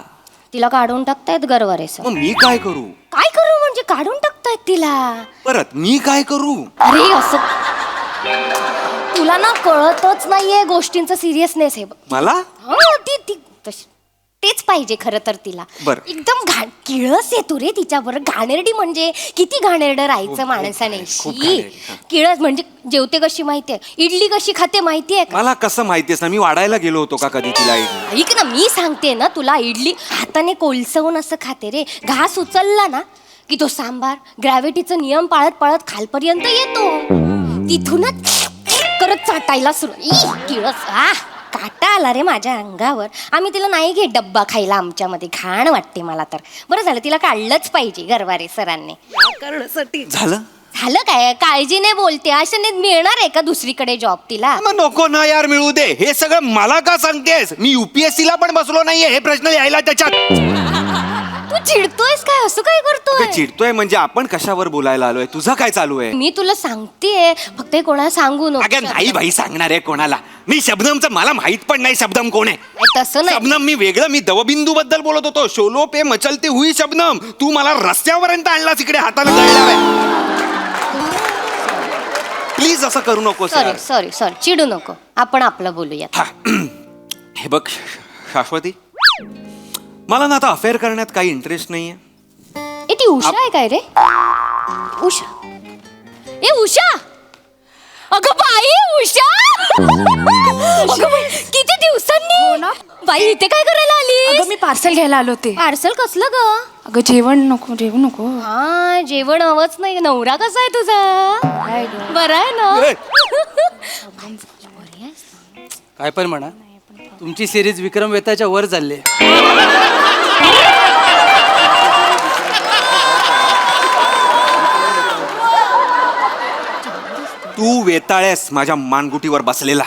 तिला काढून टाकतायत गरवारे सर. मग मी काय करू? काय करू म्हणजे काढून टाकतायत तिला. परत मी काय करू? अरे असं तुला ना कळतच नाहीये गोष्टींचं सिरियसनेस. हे बघ मला हा, ती तेच पाहिजे खरं तर तिला. बरं. एकदम किळस येतो रे तिच्याबरोबर. घाणेरडी म्हणजे किती घाणेरडं राहायचं माणसाने. खूप शी, घाणेरडी, हा. किळस म्हणजे जेवते कशी माहितीये, इडली कशी खाते माहितीये का? मला कसं माहितीये ना, मी वाढायला गेलो होतो का कधी तिला? ऐक ना, मी सांगते ना तुला, इडली हाताने कोलसवून असं खाते रे. घास उचलला ना की तो सांबार ग्रॅव्हिटीचा नियम पाळत पाळत खालपर्यंत येतो. तिथूनच करत चाटायला सुरू. किळस, काटा आला रे माझ्या अंगावर. आम्ही तिला नाही घेत डब्बा खायला आमच्यामध्ये, घाण वाटते मला तर. बरं झालं तिला काढलंच पाहिजे गरवारे सरांनी. करण्यासाठी झालं. काय काळजीने बोलते, अशाने मिळणार आहे का दुसरीकडे जॉब तिला? मग नको ना यार, मिळू दे. हे सगळं मला का सांगतेस? मी UPSC ला पण बसलो नाहीये हे प्रश्न यायला त्याच्यात. तू चिडतोयस काय? असं काय करतोय? चिडतोय म्हणजे आपण कशावर बोलायला आलोय? तुझं काय चालू आहे? मी तुला सांगतेय, फक्त हे कोणाला सांगू नको. अगं नाही भाई सांगणार आहे कोणाला. मी शबनमचं मला माहित पण नाही शबनम कोण आहे. तसं नाही. शबनम मी वेगळं, मी दवबिंदू बद्दल बोलत होतो. शोलो पे मचलती हुई शबनम. तू मला रस्त्यापर्यंत आणलास इकडे हाताला गळणार. प्लीज असं करू नको. सॉरी चिडू नको. आपण आपलं बोलूया. हे बघ शाश्वती, मला ना आता अफेअर करण्यात काही इंटरेस्ट नाहीये. ए ती उषा आहे काय रे? उषा, ए उषा, अगं बाई उषा. अगं बाई, किती दिवसांनी. बाई इथे काय करायला आली? अगं मी पार्सल घ्यायला आलो होते. पार्सल कसलं ग? अगं जेवण नको. हा जेवण हवंच नाही. नवरा कसा आहे तुझा? बरा आहे ना? काय पण म्हणा, तुमची सिरीज विक्रम वेताच्या वर चालली. तू वेताळ्यास माझ्या मानगुटीवर बसलेला.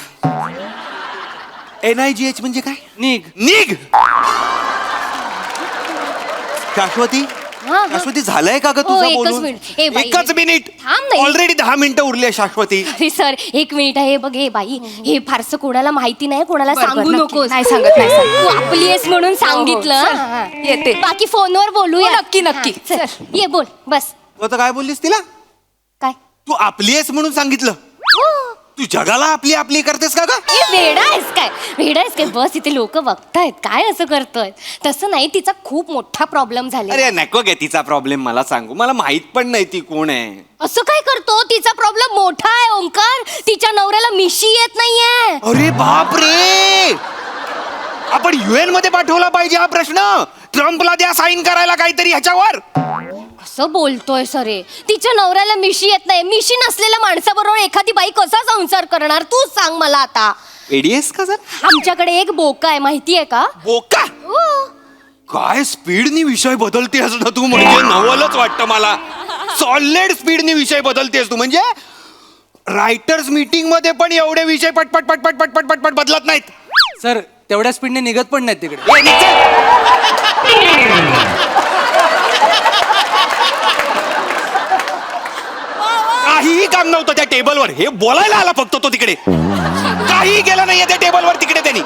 NIGH म्हणजे काय? निघ. शाश्वती, हा. शाश्वती झालंय का ग हो, तुझं एकच बोलून? मिनिट. ए बाई, एकच मिनिट. थांब नाही. ऑलरेडी 10 मिनिटं उरली आहे शाश्वती. अरे सर 1 मिनिट आहे. बघ हे बाई, हे फारसं कोणाला माहिती नाही. कोणाला सांगू नक्की. नकोस. नाही सांगत. तू आपली आहेस म्हणून सांगितलं. चल, हा. येते. बाकी फोनवर बोलूया. हो, नक्की. हा, चल. ये बोल बस. तू आता काय बोललीस तिला? काय? तू आपली आहेस म्हणून सांगितलं? हो. तू जगाला आपली आपली करतेस का ग? ए, वेडा आहेस काय? बस इथे लोक बघतायत काय असं करतोय. तसं नाही, तिचा खूप मोठा प्रॉब्लेम झाला. अरे नको गे तिचा प्रॉब्लेम मला सांगू. मला माहित पण नाही ती कोण आहे. असं काय करतो? तिचा प्रॉब्लेम मोठा आहे ओंकार. तिच्या नवऱ्याला मिशी येत नाहीये. अरे बाप रे, आपण UN मध्ये पाठवला पाहिजे हा प्रश्न. ट्रम्पला द्या साईन करायला काहीतरी ह्याच्यावर. असं बोलतोय सरे. तिच्या नवऱ्याला मिशी येत नाही. मिशी नसलेल्या माणसाबरोबर एखादी बाई कसा संसार करणार? तू सांग मला आता. एडीएस का सर? आमच्याकडे एक बोका आहे, माहितीये का? बोका? हो. काय स्पीडनी विषय बदलतेस ना तू. म्हणजे नवलच वाटतं मला. सॉलिड स्पीडनी विषय बदलतेस तू. म्हणजे रायटर्स मीटिंग मध्ये पण एवढे विषय पटपट बदलत नाहीत. सर तेवढ्या स्पीडने निघत पण नाहीत तिकडे. ए, निघ चल. काहीही काम नव्हतं त्या टेबलवर. हे बोलायला आला फक्त तो तिकडे. काही केलं नाहीये त्या टेबलवर तिकडे त्यांनी.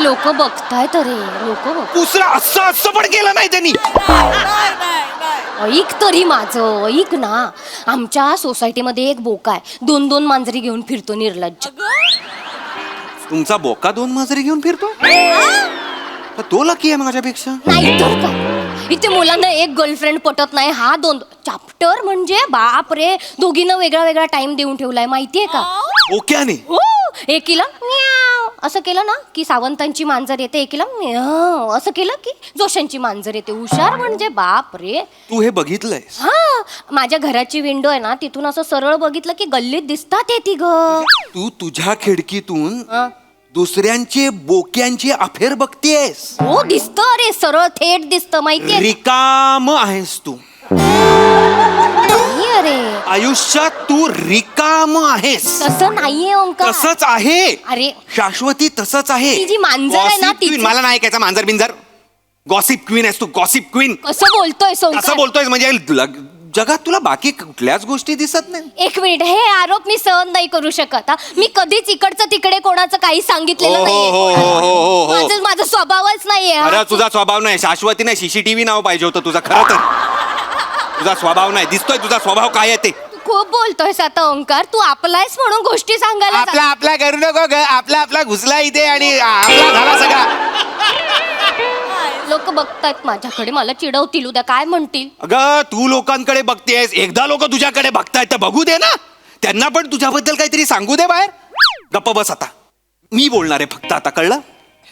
लोक बघतायत रे. लोक बघ. दुसरं असं पण केलं नाही त्यांनी. ऐक तरी माझं, ऐक ना. आमच्या सोसायटीमध्ये एक बोका आहे. 2-2 मांजरी घेऊन फिरतो, निर्लज्ज. तुमचा बोका 2 मांजरी घेऊन फिरतो? तो लकी आहे माझ्यापेक्षा. नाही तर काय. इथे मुलांना एक गर्लफ्रेंड पटत नाही. हा 2 चॅप्टर म्हणजे बाप रे. दोघींना वेगळा वेगळा टाइम देऊन ठेवलाय, माहितीये का? बोक्याने? हो. एकीला म्याव असं केलं ना की सावंतांची मांजर येते. एकीला म्याव असं केलं की जोशांची मांजर येते. हुशार म्हणजे बाप रे. तू हे बघितलंय? हा, माझ्या घराची विंडो आहे ना, तिथून असं सरळ बघितलं की गल्लीत दिसतात हे तिघं. तू तुझ्या खिडकीतून दुसऱ्यांचे बोक्यांची अफेअर बघतेस? हो दिसत रे. सरळ थेट दिसत, माहितीये. रिकाम आहेस तू. नाही अरे, आयुष्यात तू रिकाम आहेस. तसं नाहीये ओंकार. तसंच आहे. अरे शाश्वती तसंच आहे. ती जी मांजर आहे ना, Gossip queen. तिचं- मला नाही ऐकायचं मांजर बिंजर. गॉसिप क्वीन आहेस तू, गॉसिप क्वीन. कसं बोलतोय असं ओंकार? बोलतोय म्हणजे जगात तुला बाकी कुठल्याच गोष्टी दिसत नाही. 1 मिनिट. हे आरोप मी सहन नाही करू शकत. हा. मी कधीच इकडचं तिकडे कोणाचं काही सांगितलेलं हो, हो, नाहीये. हो, हो, हो, हो. माझा स्वभावच नाहीये. हा. अरे तुझा स्वभाव नाही. शाश्वती नाही, CCTV नाव पाहिजे होतं तुझं. खरं तर तुझा स्वभाव नाही. दिसतोय तुझा स्वभाव काय आहे ते. तू खूप बोलतोयस आता ओंकार. तू आपलायस म्हणून गोष्टी सांगायला आपला करू नको ग. आपला घुसला इथे आणि आपला झाला सगळा. लोक बघतायत माझ्याकडे, मला चिडवतील उद्या. काय म्हणतील? अगं तू लोकांकडे बघतेस, एकदा लोक तुझ्याकडे बघतायत तर बघू दे ना. त्यांना पण तुझ्याबद्दल काहीतरी सांगू दे बाहेर. गप्प बस आता. मी बोलणार आहे फक्त आता, कळलं?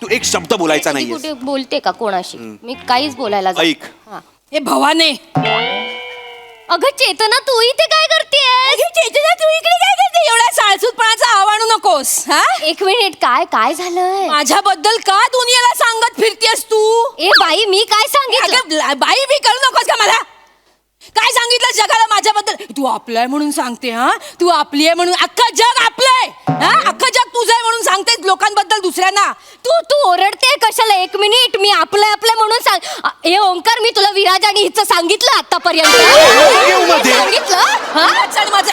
तू एक शब्द बोलायचा मी नाहीये. कुठे बोलते का कोणाशी? मी काहीच बोलायला जात- ऐक. हा. ए भवाने, अगं चेतना, तू इथे काय करतेय? चेतना तू इकडे काय करते? एवढ्या साळसूतपणाचा आवाणू नकोस. हा, 1 मिनिट. काय झालंय? माझ्याबद्दल का दुनियाला सांगत फिरतेस तू? ए बाई, मी काय सांगितलं? अगं, बाई बी करू नकोस का मला? काय सांगितलं जगाला माझ्याबद्दल तू आपलं आहे म्हणून सांगते हा तू आपली आहे म्हणून अख्खं जग आपलंय हा अख्खं जग तुझं आहे म्हणून सांगते लोकांबद्दल दुसऱ्यांना तू ओरडते कशाला? 1 मिनिट, मी आपलं म्हणून सांग. ए ओंकार, मी तुला विराज आणि हिचं सांगितलं आतापर्यंत. सांगितलं हा? आणि माझं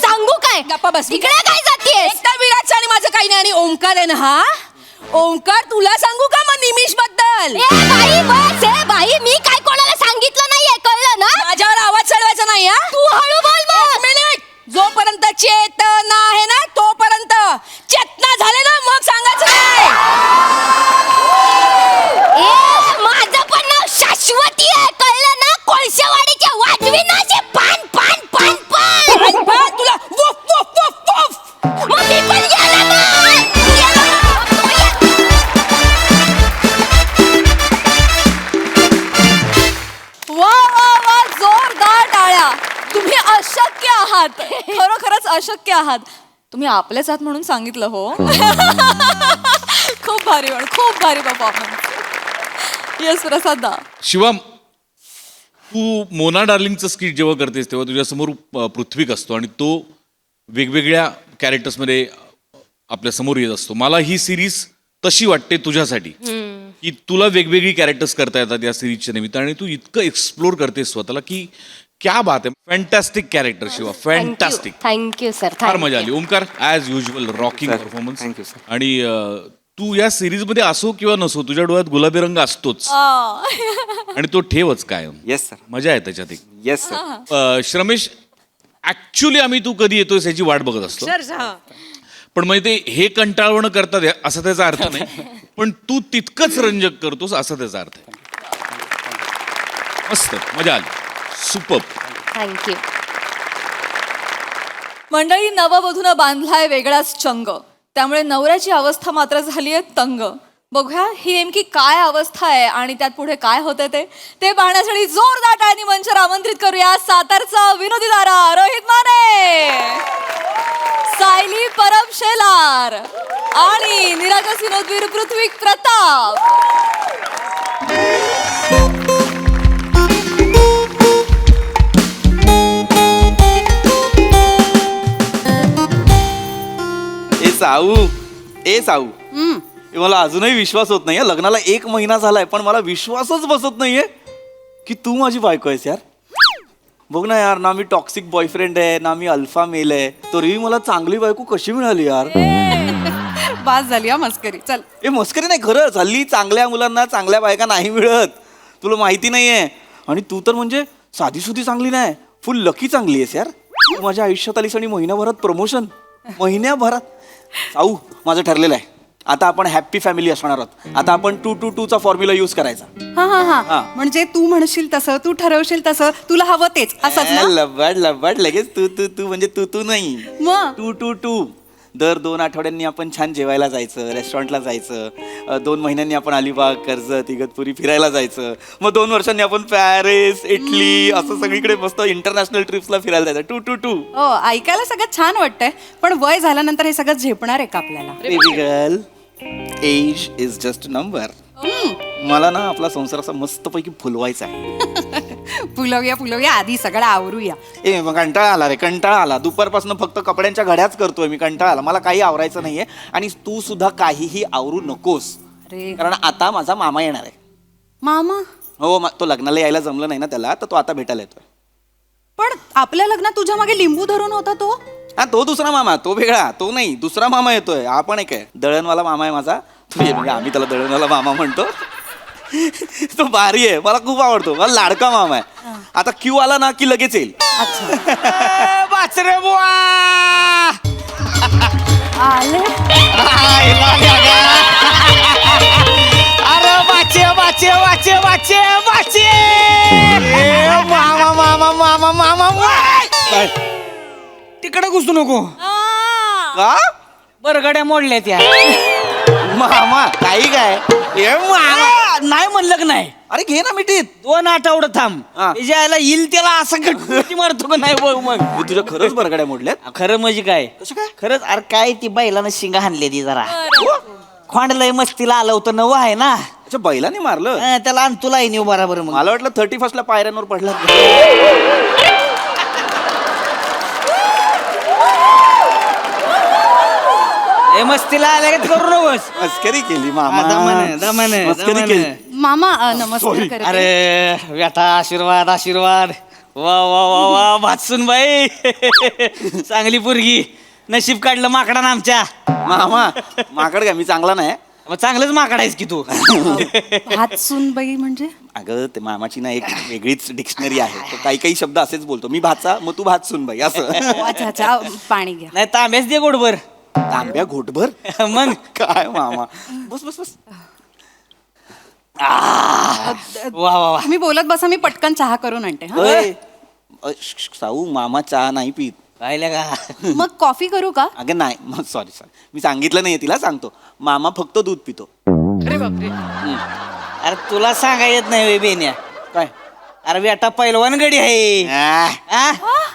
सांगू काय? गप्पा बस. इकडे काय जातीयेस? एकटा विराटचं आणि माझं काही नाही. आणि ओंकार आहे ना हा ओंकार तुला सांगू का मग निमिष बद्दल ए बाई बस, ए बाई, मी काय कोणाला सांगितलं नाहीये, कळलं ना? माझ्यावर आवाज चढवायचा नाही हा तू हळू बोल मग. मिनिट जोपर्यंत चेतना आहे ना तोपर्यंत चेतना झाले ना मग सांगायचं नाही. ए माझं पण नाव शाश्वती आहे, कळलं ना? कोळशेवाडीच्या वाजविनाचे पान पान पान पान पण तुला वुफ वुफ वुफ वुफ मग मी पण गेला मग. वा वा वा, जोरदार टाळ्या. तुम्ही अशक्य आहात, खरोखरच अशक्य आहात. तुम्ही आपलेच आहात म्हणून सांगितलं हो. खूप भारी पण खूप भारी परफॉर्मन्स. येस प्रसाद दा. शिवम, तू मोना डार्लिंगचं स्किट जेव्हा करतेस तेव्हा तुझ्यासमोर पृथ्वीक असतो आणि तो वेगवेगळ्या कॅरेक्टर्समध्ये आपल्या समोर येत असतो. मला ही सिरीज तशी वाटते तुझ्यासाठी की तुला वेगवेगळी कॅरेक्टर्स करता येतात या सिरीजच्या निमित्ताने आणि तू इतकं एक्सप्लोर करतेस स्वतःला की क्या बात आहे. Fantastic character Shiva, fantastic. Thank you sir. फार मजा आली. Omkar, as usual rocking performance. Thank you, sir. आणि तू या सिरीज मध्ये असो किंवा नसो तुझ्या डोळ्यात गुलाबी रंग असतोच आणि तो ठेवच कायम. Yes sir. मजा आहे त्याच्यात एक. Yes sir. श्रमेश, ऍक्च्युली आम्ही तू कधी येतोय याची वाट बघत असतो, पण मग ते हे कंटाळवणं करतात असा त्याचा अर्थ नाही, पण तू तितकंच रंजक करतोस असा त्याचा अर्थ आहे. मस्त मजा आली. सुपर. थँक्यू. मंडळी, नववधूनं बांधलाय वेगळाच चंग, त्यामुळे नवऱ्याची अवस्था मात्र झाली आहे तंग. बघूया ही नेमकी काय अवस्था आहे आणि त्यात पुढे काय होतं ते पाहण्यासाठी जोरदार टाळ्यांनी मंचावर आमंत्रित करूया सातारचा विनोदी तारा रोहित माने, सायली परब शेलार आणि निरागस विनोदवीर पृथ्वीक प्रताप. ए साऊ, मला अजूनही विश्वास होत नाहीये. लग्नाला 1 महिना झालाय पण मला विश्वासच बसत नाहीये की तू माझी बायको आहेस यार. बघ ना यार, ना मी टॉक्सिक बॉयफ्रेंड आहे ना मी अल्फा मेल आहे, तरीही मला चांगली बायको कशी मिळाली यार. बास झाली हा मस्करी. चल ए मस्करी नाही, खरंच हल्ली चांगल्या मुलांना चांगल्या बायका नाही मिळत, तुला माहिती नाहीये. आणि तू तर म्हणजे साधी सुधी चांगली नाही, फुल लकी चांगली आहेस यार. तू माझ्या आयुष्यात आलीस आणि महिन्याभरात प्रमोशन. महिन्याभरात. साऊ, माझं ठरलेलं आहे, आता आपण हॅप्पी फॅमिली असणार आहोत. आता आपण 2-2-2 चा फॉर्म्युला यूज करायचा. हा म्हणजे तू म्हणशील तसं तू ठरवशील तसं तुला हवं तेच असंच ना. लबाड लबाड लगेच तू तू तू म्हणजे तू नाही. मग 2-2-2. दर 2 आठवड्यांनी आपण छान जेवायला जायचं, रेस्टॉरंटला जायचं. 2 महिन्यांनी आपण अलिबाग, कर्जत, इगतपुरी फिरायला जायचं. मग 2 वर्षांनी आपण पॅरिस, इटली असं सगळीकडे मस्त इंटरनॅशनल ट्रिप्सला फिरायला जायचं. 2-2-2. हो ऐकायला सगळं छान वाटतंय पण वय झाल्यानंतर हे सगळं झेपणार आहे का आपल्याला. Baby girl, age is just number. मला ना आपला संसार असा मस्तपैकी फुलवायचा आहे. फुलवूया आधी सगळं आवरूया. ए मग कंटाळा आला रे, कंटाळा आला. दुपारपासून फक्त कपड्यांच्या घड्याच करतोय मी, कंटाळा आला. मला काही आवरायचं नाहीये आणि तू सुद्धा काहीही आवरू नकोस, कारण आता माझा मामा येणार आहे. मामा? हो, तो लग्नाला यायला जमलं नाही ना त्याला, तर तो आता भेटायला येतोय. पण आपल्या लग्नात तुझ्या मागे लिंबू धरून होता तो. हा, तो दुसरा मामा, तो वेगळा, तो नाही, दुसरा मामा येतोय. हा पण एक आहे, दळणवाला मामा आहे माझा. तो म्हणजे आम्ही त्याला दळणवाला मामा म्हणतो. तो भारी आहे, मला खूप आवडतो, मला लाडका मामा आहे. आता क्यू आला ना की लगेच येईल. वाचरे बुवा आले. अरे वाचे वाचे वाचे वाचे वाचे मामा मामा मामा मामा तिकडे घुसू नको. का बरगड्या मोडल्या त्या. मामा काही काय ए मामा नाही म्हणलं का नाही. अरे घे ना मिठीत. 2 आठवडं थांब. हा. यायला येईल त्याला असं गटगटी मारतो का नाही बघ मग. मी तुझ्या खरंच बरगड्या मोडल्यात. खरं म्हणजे काय कसं काय? खरंच अरे काय ती बैलानं शिंगा हाणली ती जरा खोंड लय मस्तीला आलं होतं नवं आहे ना. अच्छा, बैलाने मारलं. त्याला आण तुला येईन बरोबर मग. मला वाटलं 31st ला पायऱ्यांवर पडला. हे मस्तीला आल्या का करू नकोस मस्करी केली मामा दमाने मस्करी केली मामा नमस्कार करते. अरे व्यथा आशीर्वाद आशीर्वाद वा वा वा वा भातसून बाई चांगली पोरगी नशीब काढलं माकडानं आमच्या मामा माकड का मी चांगला नाही मग चांगलंच माकड आहेस की तू हात सुनबाई म्हणजे अगं ते मामाची ना एक वेगळीच डिक्शनरी आहे तो काही काही शब्द असेच बोलतो मी भाचा मग तू भात सुन बाई असं अच्छा अच्छा पाणी घ्या. नाही तांब्याच दे गोडभर तांब्या घोटभर मग काय मामा बस बस बस वा वा वा तुम्ही बोलत बसा, मी पटकन चहा करून आणते. हा? ओय, साऊ मामा चहा नाही पित पाहिलं का मग कॉफी करू का? अगं नाही सॉरी सॉरी मी सांगितलं नाही तिला सांगतो मामा फक्त दूध पितो अरे तुला सांगा येत नाही बे बेन्या काय अरे बेटा पैलवान गडी आहे आ?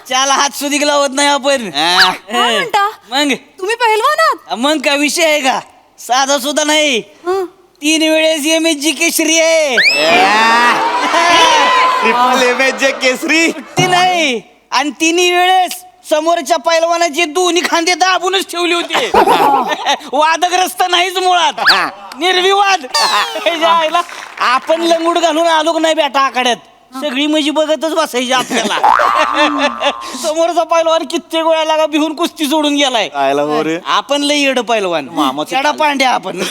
त्याला हात सुधी लावत नाही आपण काय म्हणता? मग तुम्ही पहिलवान आहात? मग काय विषय आहे का साधा सुद्धा नाही हं. 3 वेळेस MSG केसरी आहे केसरी ती नाही आणि 3 वेळेस समोरच्या पैलवानाचे दोन्ही खांदे दाबूनच ठेवले होते वादग्रस्त नाहीच मुळात निर्विवाद ह्याच्या आईला आपण लंगूड घालून आलो का नाही बेटा आखाड्यात सगळी मजी बघतच बसायची आपल्याला समोरचा पैलवान कित्येक वेळा लागा भिवून कुस्ती सोडून गेलाय खायला हो रे आपण लई येड पैलवान मामाचं चढा पांड्या आपण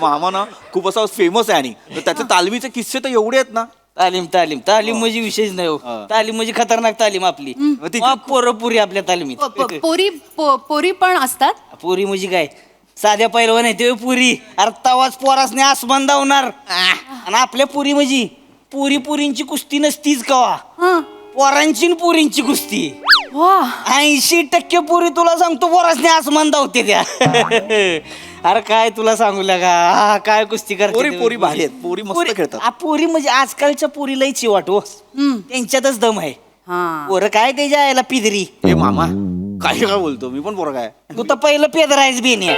मामा ना खूप असा फेमस आहे आणि तर त्याचे तालमीचे किस्से तर एवढे आहेत ना तालीम तालीम तालीम म्हणजे विषयच नाही हो तालीम म्हणजे खतरनाक तालीम आपली पोरं पुरी आपल्या तालमीत पोरी पण असतात. पुरी म्हणजे काय साध्या पैलवान आहे ते पुरी अरे तवाच पोरासने आसमान धावणार आणि आपल्या पुरी म्हणजे पुरी पुरींची कुस्ती नसतीच कवा हं. पोरांची न पुरींची कुस्ती वा 80% पुरी तुला सांगतो पोरासने आसमान धावते त्या अरे काय तुला सांगू लागा काय कुस्ती करते पोरी ते. पोरी भारी आहेत पोरी मस्त खेळतात पोरी म्हणजे आजकालच्या पोरी लई चिवाट हो त्यांच्यातच दम आहे हा. पोरं काय त्याच्या यायला पिदरी हे मामा काय काय बोलतो मी पण पोरं काय तू तर पहिलं पेदर आहेस बेने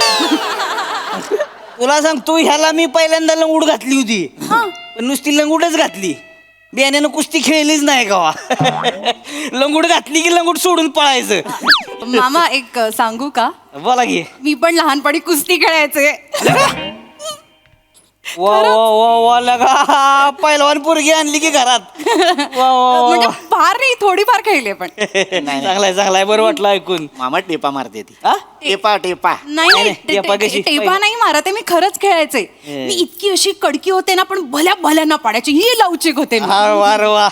तुला सांग तू ह्याला मी पहिल्यांदा लंगूड घातली होती पण नुसती लंगूडच घातली बेण्यानं कुस्ती खेळलीच नाही गावा लंगूड घातली की लंगूड सोडून पळायचं मामा एक सांगू का? बोला घे मी पण लहानपणी कुस्ती खेळायचे. वा वा वा वा लगा पहिलवान पोरगी आणली की घरात वा वा म्हणजे फार नाही, थोडीफार खेळले पण. चांगलाय चांगलाय बरं वाटलं ऐकून मामा टेपा मारते ती हा? टेपा टेपा नाही नाही, टेपा कशी? टेपा नाही मारत आहे, मी खरंच खेळायचे. मी इतकी अशी कडकी होते ना, पण भल्या भल्यांना पाडायची, ही लवचिक होते मी. हा वा रे वा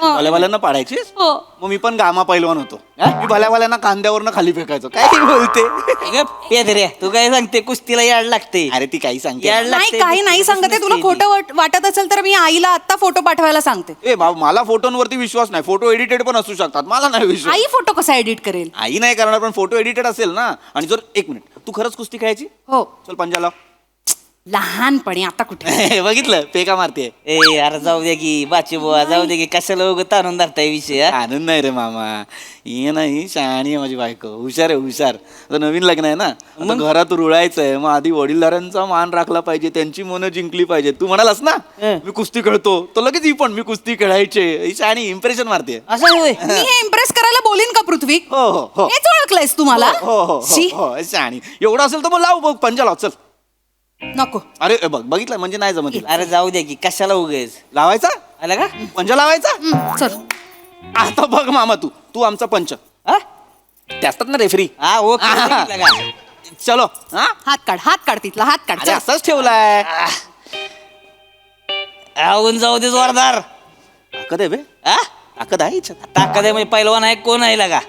भल्यावाल्यांना पाडायचीस हो. मग मी पण गामा पैलवान होतो मी भल्यावाल्यांना कांद्यावरनं खाली फेकायचो काय बोलते पेदरे तू काय सांगते कुस्तीला याड लागते अरे ती काही सांगते याड नाही लागते काही नाही सांगत आहे. तुला खोटं वाटत असेल तर मी आईला आत्ता फोटो पाठवायला सांगते. ए बाबा मला फोटोंवरती विश्वास नाही फोटो एडिटेड पण असू शकतात मला नाही विश्वास आई फोटो कसा एडिट करेल? आई नाही करणार पण फोटो एडिटेड असेल ना आणि जर एक मिनिट तू खरंच कुस्ती खेळायची हो चल पंजा लाव लहानपणी, आता कुठे. बघितलं पेका मारते ए अरे जाऊ दे की बाची बुवा जाऊ दे की कशाला उगं तारून धरताय विषय हा? आनंद नाही रे मामा ये नाही शहाणी आहे माझी बायको हुशार आहे हुशार आता नवीन लग्न आहे ना आता घरात रुळायचंय मग आधी वडीलधाऱ्यांचा मान राखला पाहिजे त्यांची मनं जिंकली पाहिजे तू म्हणालास ना मी कुस्ती खेळतो तो लगेच ही पण मी कुस्ती खेळायचे ही शहाणी इम्प्रेशन मारते असं आहे होय? मी हे इम्प्रेस करायला बोलीन का पृथ्वी? हो हो हो हेच ओळखलंयस तू मला? हो हो शी. हो हो शहाणी एवढं असेल तर मग लाव बघ पंजा लाव चल नको. अरे बघ बघितलं म्हणजे नाही जमत हिला. अरे जाऊ दे की कशाला उगेच लावायचा आला का पंजा लावायचा चल. आता बघ मामा तू आमचा पंच हा? ते असतात ना रेफरी हा ओके लगा. चलो हा हात काढ तिथला, हात काढ. अरे असाच ठेवलाय आवून जाऊ दे जोरदार ताकद आहे बे हा? ताकद आहे हिच्यात. ताकद आहे म्हणजे पैलवान आहे कोण आहे लगा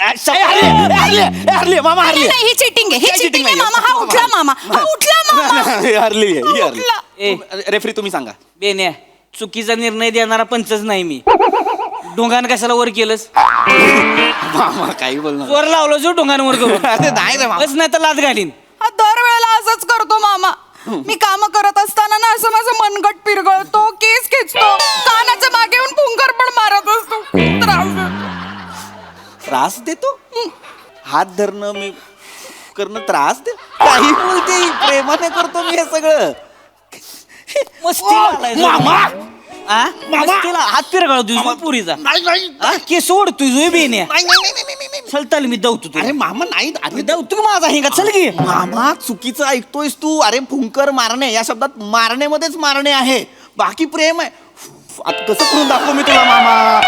हरली मामा हरली नाही, ही चिटिंग आहे, ही काय चिटिंग आहे cheating मामा. हा उठला मामा, हा उठला मामा. हरली आहे, ही हरली उठला. ए रेफरी तुम्ही सांगा बेन्या चुकीचा निर्णय देणारा पंचच नाही मी ढोंगान कशाला वर केलंस मामा काही बोलणार वर लावलं जो ढोंगांवर करून अरे नाही रे मामा बस नाही तर लाद घालीन हा दरवेळेला असंच करतो मामा. मी काम करत असताना ना असं माझं मनगट पिरगळतो, केस खेचतो, कानाच्या मागे येऊन पुंकर पण मारत असतो. खूप त्रास देतो. त्रास देतो हात धरणं मी करणं त्रास दे काही बोलते प्रेमाने करतो मी हे सगळं मस्ती घालायचं. मामा हा? तिला हात फिरगाळ तुझी पुरीचा हा? केस सोड तुझी बेने चल चल मी दवतो अरे मामा नाही अरे मी दवतो की माझा हिंगा चल की मामा चुकीचं ऐकतोयस तू. अरे फुंकर मारणे या शब्दात मारणेमध्येच मारणे आहे, बाकी प्रेम आहे. आता कसं करून दाखवू मी तुला मामा?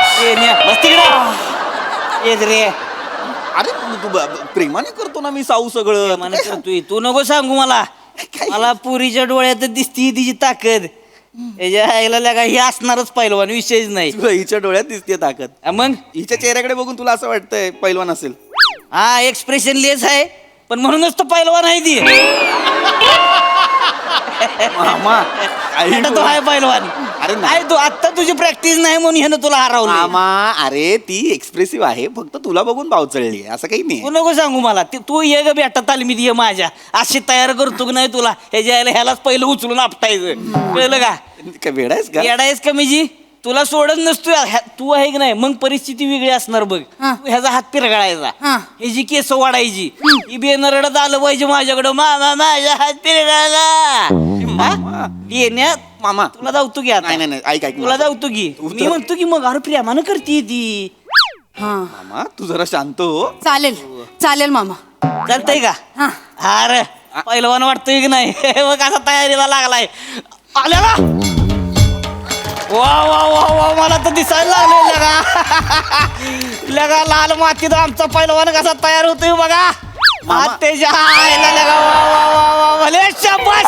बस तिकडे येत रे अरे तू प्रेमाने करतो ना मी साऊ सगळं. मला करतोय तू नको सांगू मला मला पुरीच्या डोळ्यात दिसती तिची ताकद याच्या आईला लगा हे असणारच पहिलवान विषयच नाही तुला हिच्या डोळ्यात दिसते ताकद. मग हिच्या चेहऱ्याकडे बघून तुला असं वाटतंय पैलवान असेल. हा एक्सप्रेशन लेस आहे पण म्हणूनच तो पहिलवान आहे ती मामा आता तो आहे पहिलवान. अरे नाही. नाही तू आता तुझी प्रॅक्टिस नाही म्हणून ह्यानं तुला हरवलं मामा अरे ती एक्सप्रेसिव्ह आहे, फक्त तुला बघून भाव चढली असं काही नाही. तू नको सांगू मला तू ये ग बेटा तालमीत ये माझ्या अशी तयार करतो की नाही तुला ह्याच्या यायला ह्यालाच पहिलं उचलून आपटायचं कळलं का काय वेळ आहेस का? येडायस का मी जी तुला सोडत नसतो तू आहे की नाही मग परिस्थिती वेगळी असणार बघ तू ह्याचा हात पिरगाळायचा ह्याची केस वाढायची ही बेनरडत आलं पाहिजे माझ्याकडं मामा माझ्या हात पिरगाळला येण्यात मामा तुला जाऊतो की आता नाही नाही ऐक ऐक तुला जाऊतो की मी म्हणतो की मग अरे प्रेमानं करते ती मामा तू जरा शांत हो. चालेल चालेल मामा चालतंय का अरे पहिलवान वाटतोय की नाही मग कसा तयारीला लागलाय आल्याला वा वा वा वा मला तर दिसायला लागले लगा लाल मातीत आमचा पहिलवान कसा तयार होतोय बघा त्याच्या आईला लगा वा वा वा वा भले शाबास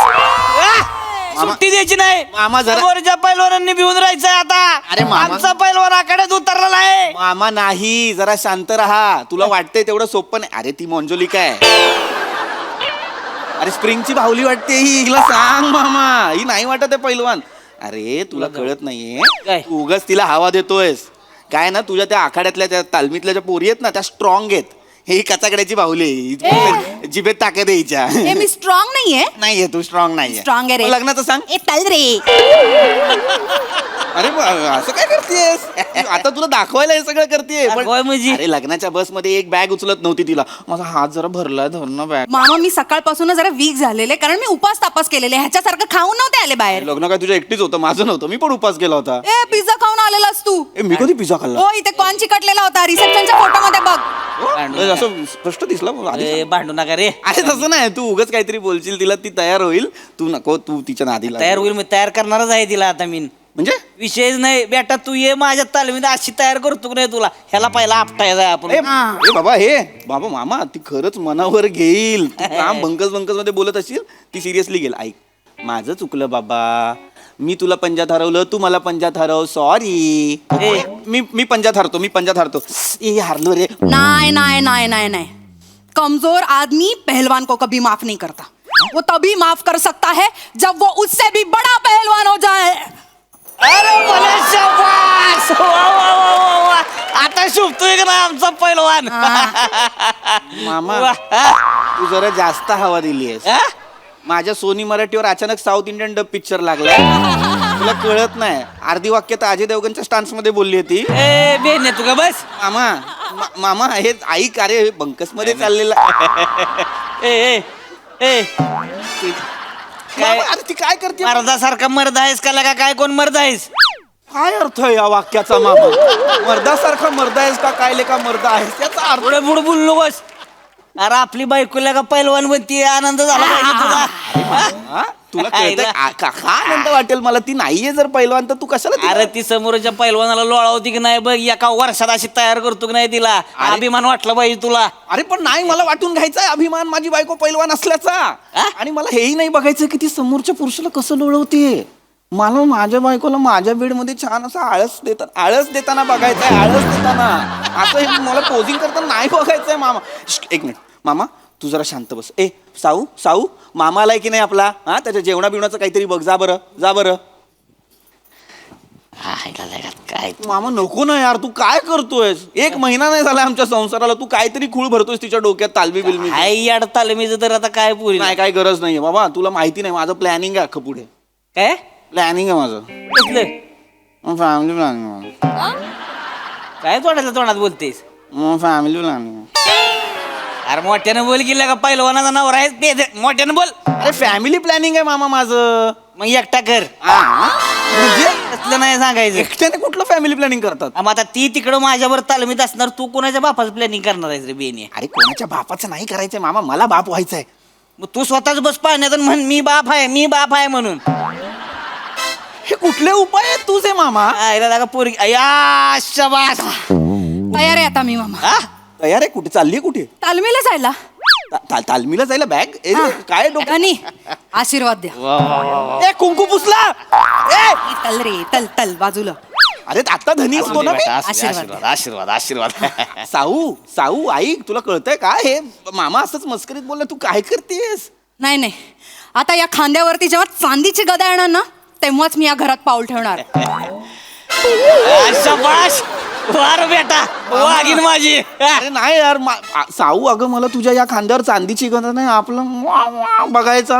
सुट्टी द्यायची नाही मामा जरा- समोरच्या पैलवानांनी भिवून राहायचंय आता अरे मामा- आमचा पैलवान आकड्यात उतरलेला आहे मामा नाही जरा शांत राहा. तुला वाटतंय तेवढं सोपं नाही. अरे ती मंजोलिका आहे. अरे स्प्रिंगची बाहुली वाटते ही. हिला सांग मामा ही नाही वाटत आहे पैलवान. अरे तुला कळत नाहीये काय? तू उगाच तिला हवा देतोयस काय ना. तुझ्या त्या आखाड्यातल्या त्या तालमीतल्या ज्या पोरी आहेत ना त्या स्ट्रॉंग आहेत. ही कचाकड्याची बाहुली आहे. जिभेत ताकद आहे हिच्या. मी स्ट्रॉंग नाहीये नाहीये तू स्ट्रॉंग नाहीये. Strong आहे रे. मग लग्नाचं सांग. ए चल रे अरे असं काय करतेस आता तुला दाखवायला हे सगळं करतेय दाखवाय म्हणजे? अरे लग्नाच्या बसमध्ये एक बॅग उचलत नव्हती तिला. माझा हात जरा भरलाय धरणं बॅग. मामा मी सकाळपासून जरा वीक झालेले कारण मी उपास तापास केलेले ह्याच्यासारखं खाऊन नव्हते आले बाहेर लग्न काय तुझ्या एकटीच होतं माझं नव्हतं. मी पण उपास केला होता. ए पिझ्झा खाऊन आलेलास तू ए मी कधी पिझ्झा खाल्ला? हो इथे कॉर्न चिकटलेला होता रिसेप्शनच्या फोटोमध्ये बघ ए, असं स्पष्ट दिसला आधी ए, भांडू नका रे अरे तसं नाही. तू उगाच काहीतरी बोलशील तिला ती तयार होईल. तू नको तू तिच्या नादी लाग. तयार होईल मी तयार करणारच आहे तिला आता मी म्हणजे विषयच नाही बेटा तू ये माझ्या तालमीत अशी तयार करतो की नाही तुला ह्याला पहिला आपटायचा आपण ए बाबा हे बाबा मामा ती खरंच मनावर घेईल. तू काम बंकस मध्ये बोलत असशील ती सिरियसली घेईल. ऐक माझं चुकलं बाबा. मी तुला पंजात हरवलं तू मला पंजात हरव. सॉरी. मी पंजात हरतो. ए हारलो रे. नहीं नहीं नहीं नहीं नहीं कमजोर आदमी पहलवान को कभी माफ नहीं करता वो तभी माफ कर सकता है जब वो उससे भी बड़ा पहलवान हो जाए अरे भले शाबास वा वा वा वा वा आता शुभतोय का नाही आमचा पैलवान मामा वा, तू जरा जास्त हवा दिलीयस. हा? माझ्या सोनी मराठीवर अचानक साऊथ इंडियन डब पिक्चर लागला. तुला कळत नाही. अर्धी वाक्य तर अजय देवगणच्या स्टान्स मध्ये बोलली होती. ए बेन तू का बस मामा हे ऐक अरे बंकस मध्ये चाललेला. ए ए ए मामा, अरे ती काय करते? मर्दासारखा मर्द आहेस का लगा काय कोण मर्द आहेस काय अर्थ आहे या वाक्याचा मामा? मर्दासारखा मर्द आहेस का काय लेका मर्द आहेस याचा अर्थ. पुढे पुढे बोललो बस अरे आपली बायकोला का पैलवान बनती आनंद झाला पाहिजे तुला हा? तुला कळतंय? का आनंद वाटेल मला. ती नाहीये जर पहिलवान तर तू कशाला तिला- अरे ती समोरच्या पैलवानाला लोळावती की नाही बघ एका वर्षात अशी तयार करतो की नाही तिला अभिमान वाटला पाहिजे तुला अरे पण नाही मला वाटून घ्यायचा अभिमान माझी बायको पैलवान असल्याचा. आणि मला हेही नाही बघायचं की ती समोरच्या पुरुषाला कसं लोळवते. मला माझ्या बायकोला माझ्या बेडमध्ये छान असं आळस देताना बघायचंय. आळस देताना असं हे मला पोझिंग करताना नाही बघायचंय मामा. एक मिनिट मामा तू जरा शांत बस. ए साऊ मामा आलाय की नाही आपला. हा त्याच्या जेवणा बिवणाचं काहीतरी बघ. जा बरं काय मामा नको ना यार. तू काय करतोयस? 1 महिना नाही झाला आमच्या संसाराला. तू काहीतरी खूळ भरतोयस तिच्या डोक्यात तालमी बिलमी. आई अडताल मी तर आता काय पुरी नाही काही गरज नाहीये बाबा. तुला माहिती नाही माझं प्लॅनिंग आहे अख्खं पुढे. काय प्लॅनिंग आहे माझं. कसलं फॅमिली प्लॅनिंग. काय तोंडात बोलतेस फॅमिली प्लॅनिंग. अरे मोठ्यानं बोल की का पैलवानाचा नवरा आहे मोठ्यानं बोल अरे फॅमिली प्लॅनिंग आहे मामा माझं. मग एकटा कर म्हणजे तसलं नाही सांगायचं एकट्याने कुठलं फॅमिली प्लॅनिंग करतात? मग आता ती तिकडं माझ्यावर तालमीत असणार, तू कोणाच्या बापाचं प्लॅनिंग करणार आहेस रे बेनी? अरे कोणाच्या बापाचं नाही करायचंय मामा, मला बाप व्हायचंय. मग तू स्वतःच बस पाहण्यात आणि म्हण मी बाप आहे म्हणून. हे कुठले उपाय आहेत तुझे मामा? आईला लागा पोरगी अय्या शाबास. तयार आहे आता मी मामा हा? तयार आहे? कुठे चालली? कुठे? तालमीला जायला. तालमीला जायला बॅग? काय डोक्यात? धनी आशीर्वाद द्या. ए कुंकू पुसला. ए तल रे तल तल बाजूला. अरे आता धनी असतो ना मी. आशीर्वाद आशीर्वाद आशीर्वाद. साऊ साऊ ऐक, तुला कळतंय का हे मामा असंच मस्करीत बोलले, तू काय करतेस? नाही नाही, आता या खांद्यावरती जेव्हा चांदीची गदा येणार ना तेव्हाच मी या घरात पाऊल ठेवणार. शाबास. वार बेटा वागीन माझी. अरे नाही यार साऊ, अगं मला तुझ्या या खांद्यावर चांदीची गदा नाही, आपलं बघायचा.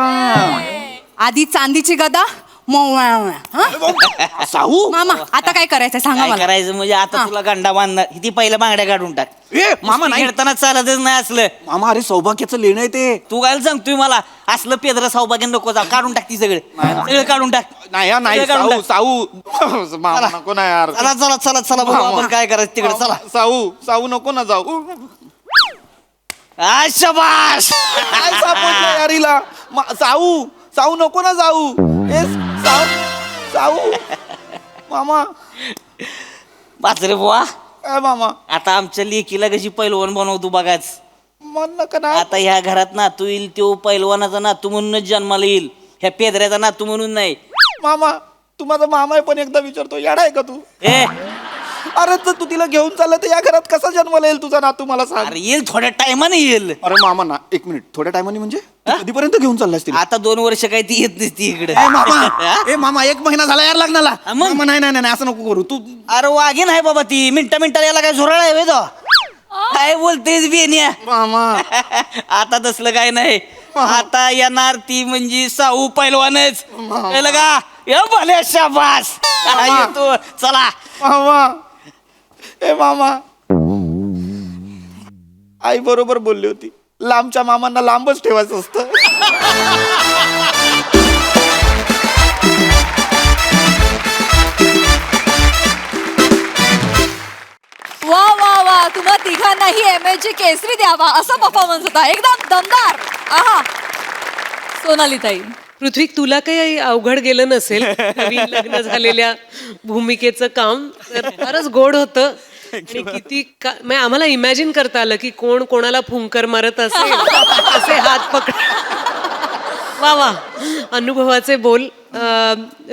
आधी चांदीची गदा हा? साऊ मामा आता काय करायचं सांगा काय मला. करायचं म्हणजे आता तुला गंडा बांधणार, ती पहिल्या बांगड्या काढून टाक. ए मामा नाही. खेळताना चालतच नाही असलं. मामा अरे सौभाग्याचं लेणं आहे ते. तू काय सांगतोय मला असलं पेदरा सौभाग्य नको जा, काढून टाक ती सगळं काढून टाक. नाही हा, नाही सगळं काढून साऊ टाक. साऊ मामा नको ना यार. चला चला चला चला बघू आपण काय करायचं तिकडे. चला साऊ साऊ नको ना जाऊ. शाबास. काय सापडलं यार हिला? साऊ साऊ नको ना जाऊ. ए साऊ साऊ मामा. बाजरे बुवा, काय मामा? आता आमच्या लेकीला कशी पैलवान बनवतो बघाच. मन नका ना. आता ह्या घरात नातू येईल, तो पैलवानाचा नातू म्हणूनच जन्माला येईल, ह्या पेदऱ्याचा नातू म्हणून नाही. मामा तू माझा मामा आहे, पण एकदा विचारतो, येडा आहे का तू? ए अरे तर तू तिला घेऊन चालला तर या घरात कसा जन्माला येईल तुझा नातू, मला सांग. अरे येईल, थोड्या टायमाने येईल. अरे मामा ना, एक मिनिट, थोड्या टायमाने म्हणजे तू कधीपर्यंत घेऊन चाललास तिला? आता 2 वर्ष काही ती येत नसती इकडे. ए मामा, ए मामा 1 महिना झाला यार लग्नाला. हा, मग? मामा, नाही नाही नाही असं नको करू तू. अरे वागीन आहे बाबा ती, मिनिटा याला काय झुरळ आहे तो. काय बोलतेस बेनिया? मामा आता तसलं काय नाही, आता येणार ती म्हणजे साऊ पैलवानच. कळलं का? ये भले शाबास. येतो चला. मामा ए मामा, आई बरोबर बोलली होती, लांबच्या मामांना लांबच ठेवायचं असतं. वा वा वा, तुम्हा तिघांनाही MH केसरी द्यावा असा परफॉर्मन्स होता, एकदम दमदार. आहा. सोनालीताई, पृथ्वी, तुला काही अवघड गेलं नसेल नवीन लग्न झालेल्या भूमिकेचं काम, तर फारच गोड होतं. आणि किती म्हणजे आम्हाला इमॅजिन करता आलं की कोण कोणाला फुंकर मारत असेल, असे हात पकड. वा वा, अनुभवाचे बोल.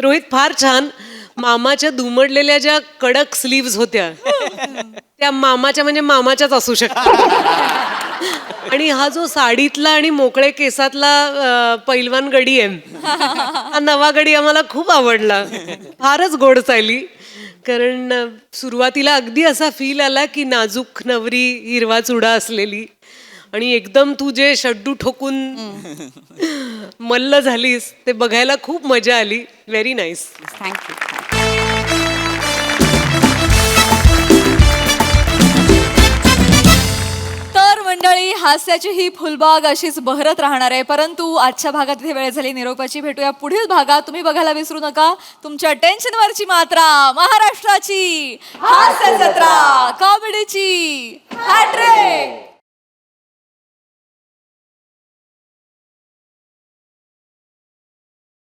रोहित, फार छान. मामाच्या दुमडलेल्या ज्या कडक स्लीव्स होत्या त्या मामाच्या म्हणजे मामाच्याच असू शकतात. आणि हा जो साडीतला आणि मोकळे केसातला पैलवान गडी आहे, हा नवा गडी आम्हाला खूप आवडला. फारच गोड चालली. कारण सुरुवातीला अगदी असा फील आला की नाजूक नवरी, हिरवा चुडा असलेली, आणि एकदम तू जे शड्डू ठोकून मल्ल झालीस ते बघायला खूप मजा आली. Very nice. थँक्यू. तर मंडळी, हास्याची ही फुलबाग अशीच बहरत राहणार आहे, परंतु आजच्या भागात इथे वेळ झाली निरोपाची. भेटूया पुढील भागात. तुम्ही बघायला विसरू नका तुमच्या टेन्शनवरची मात्रा, महाराष्ट्राची हास्य जत्रा, कॉमेडीची हॅट्रिक.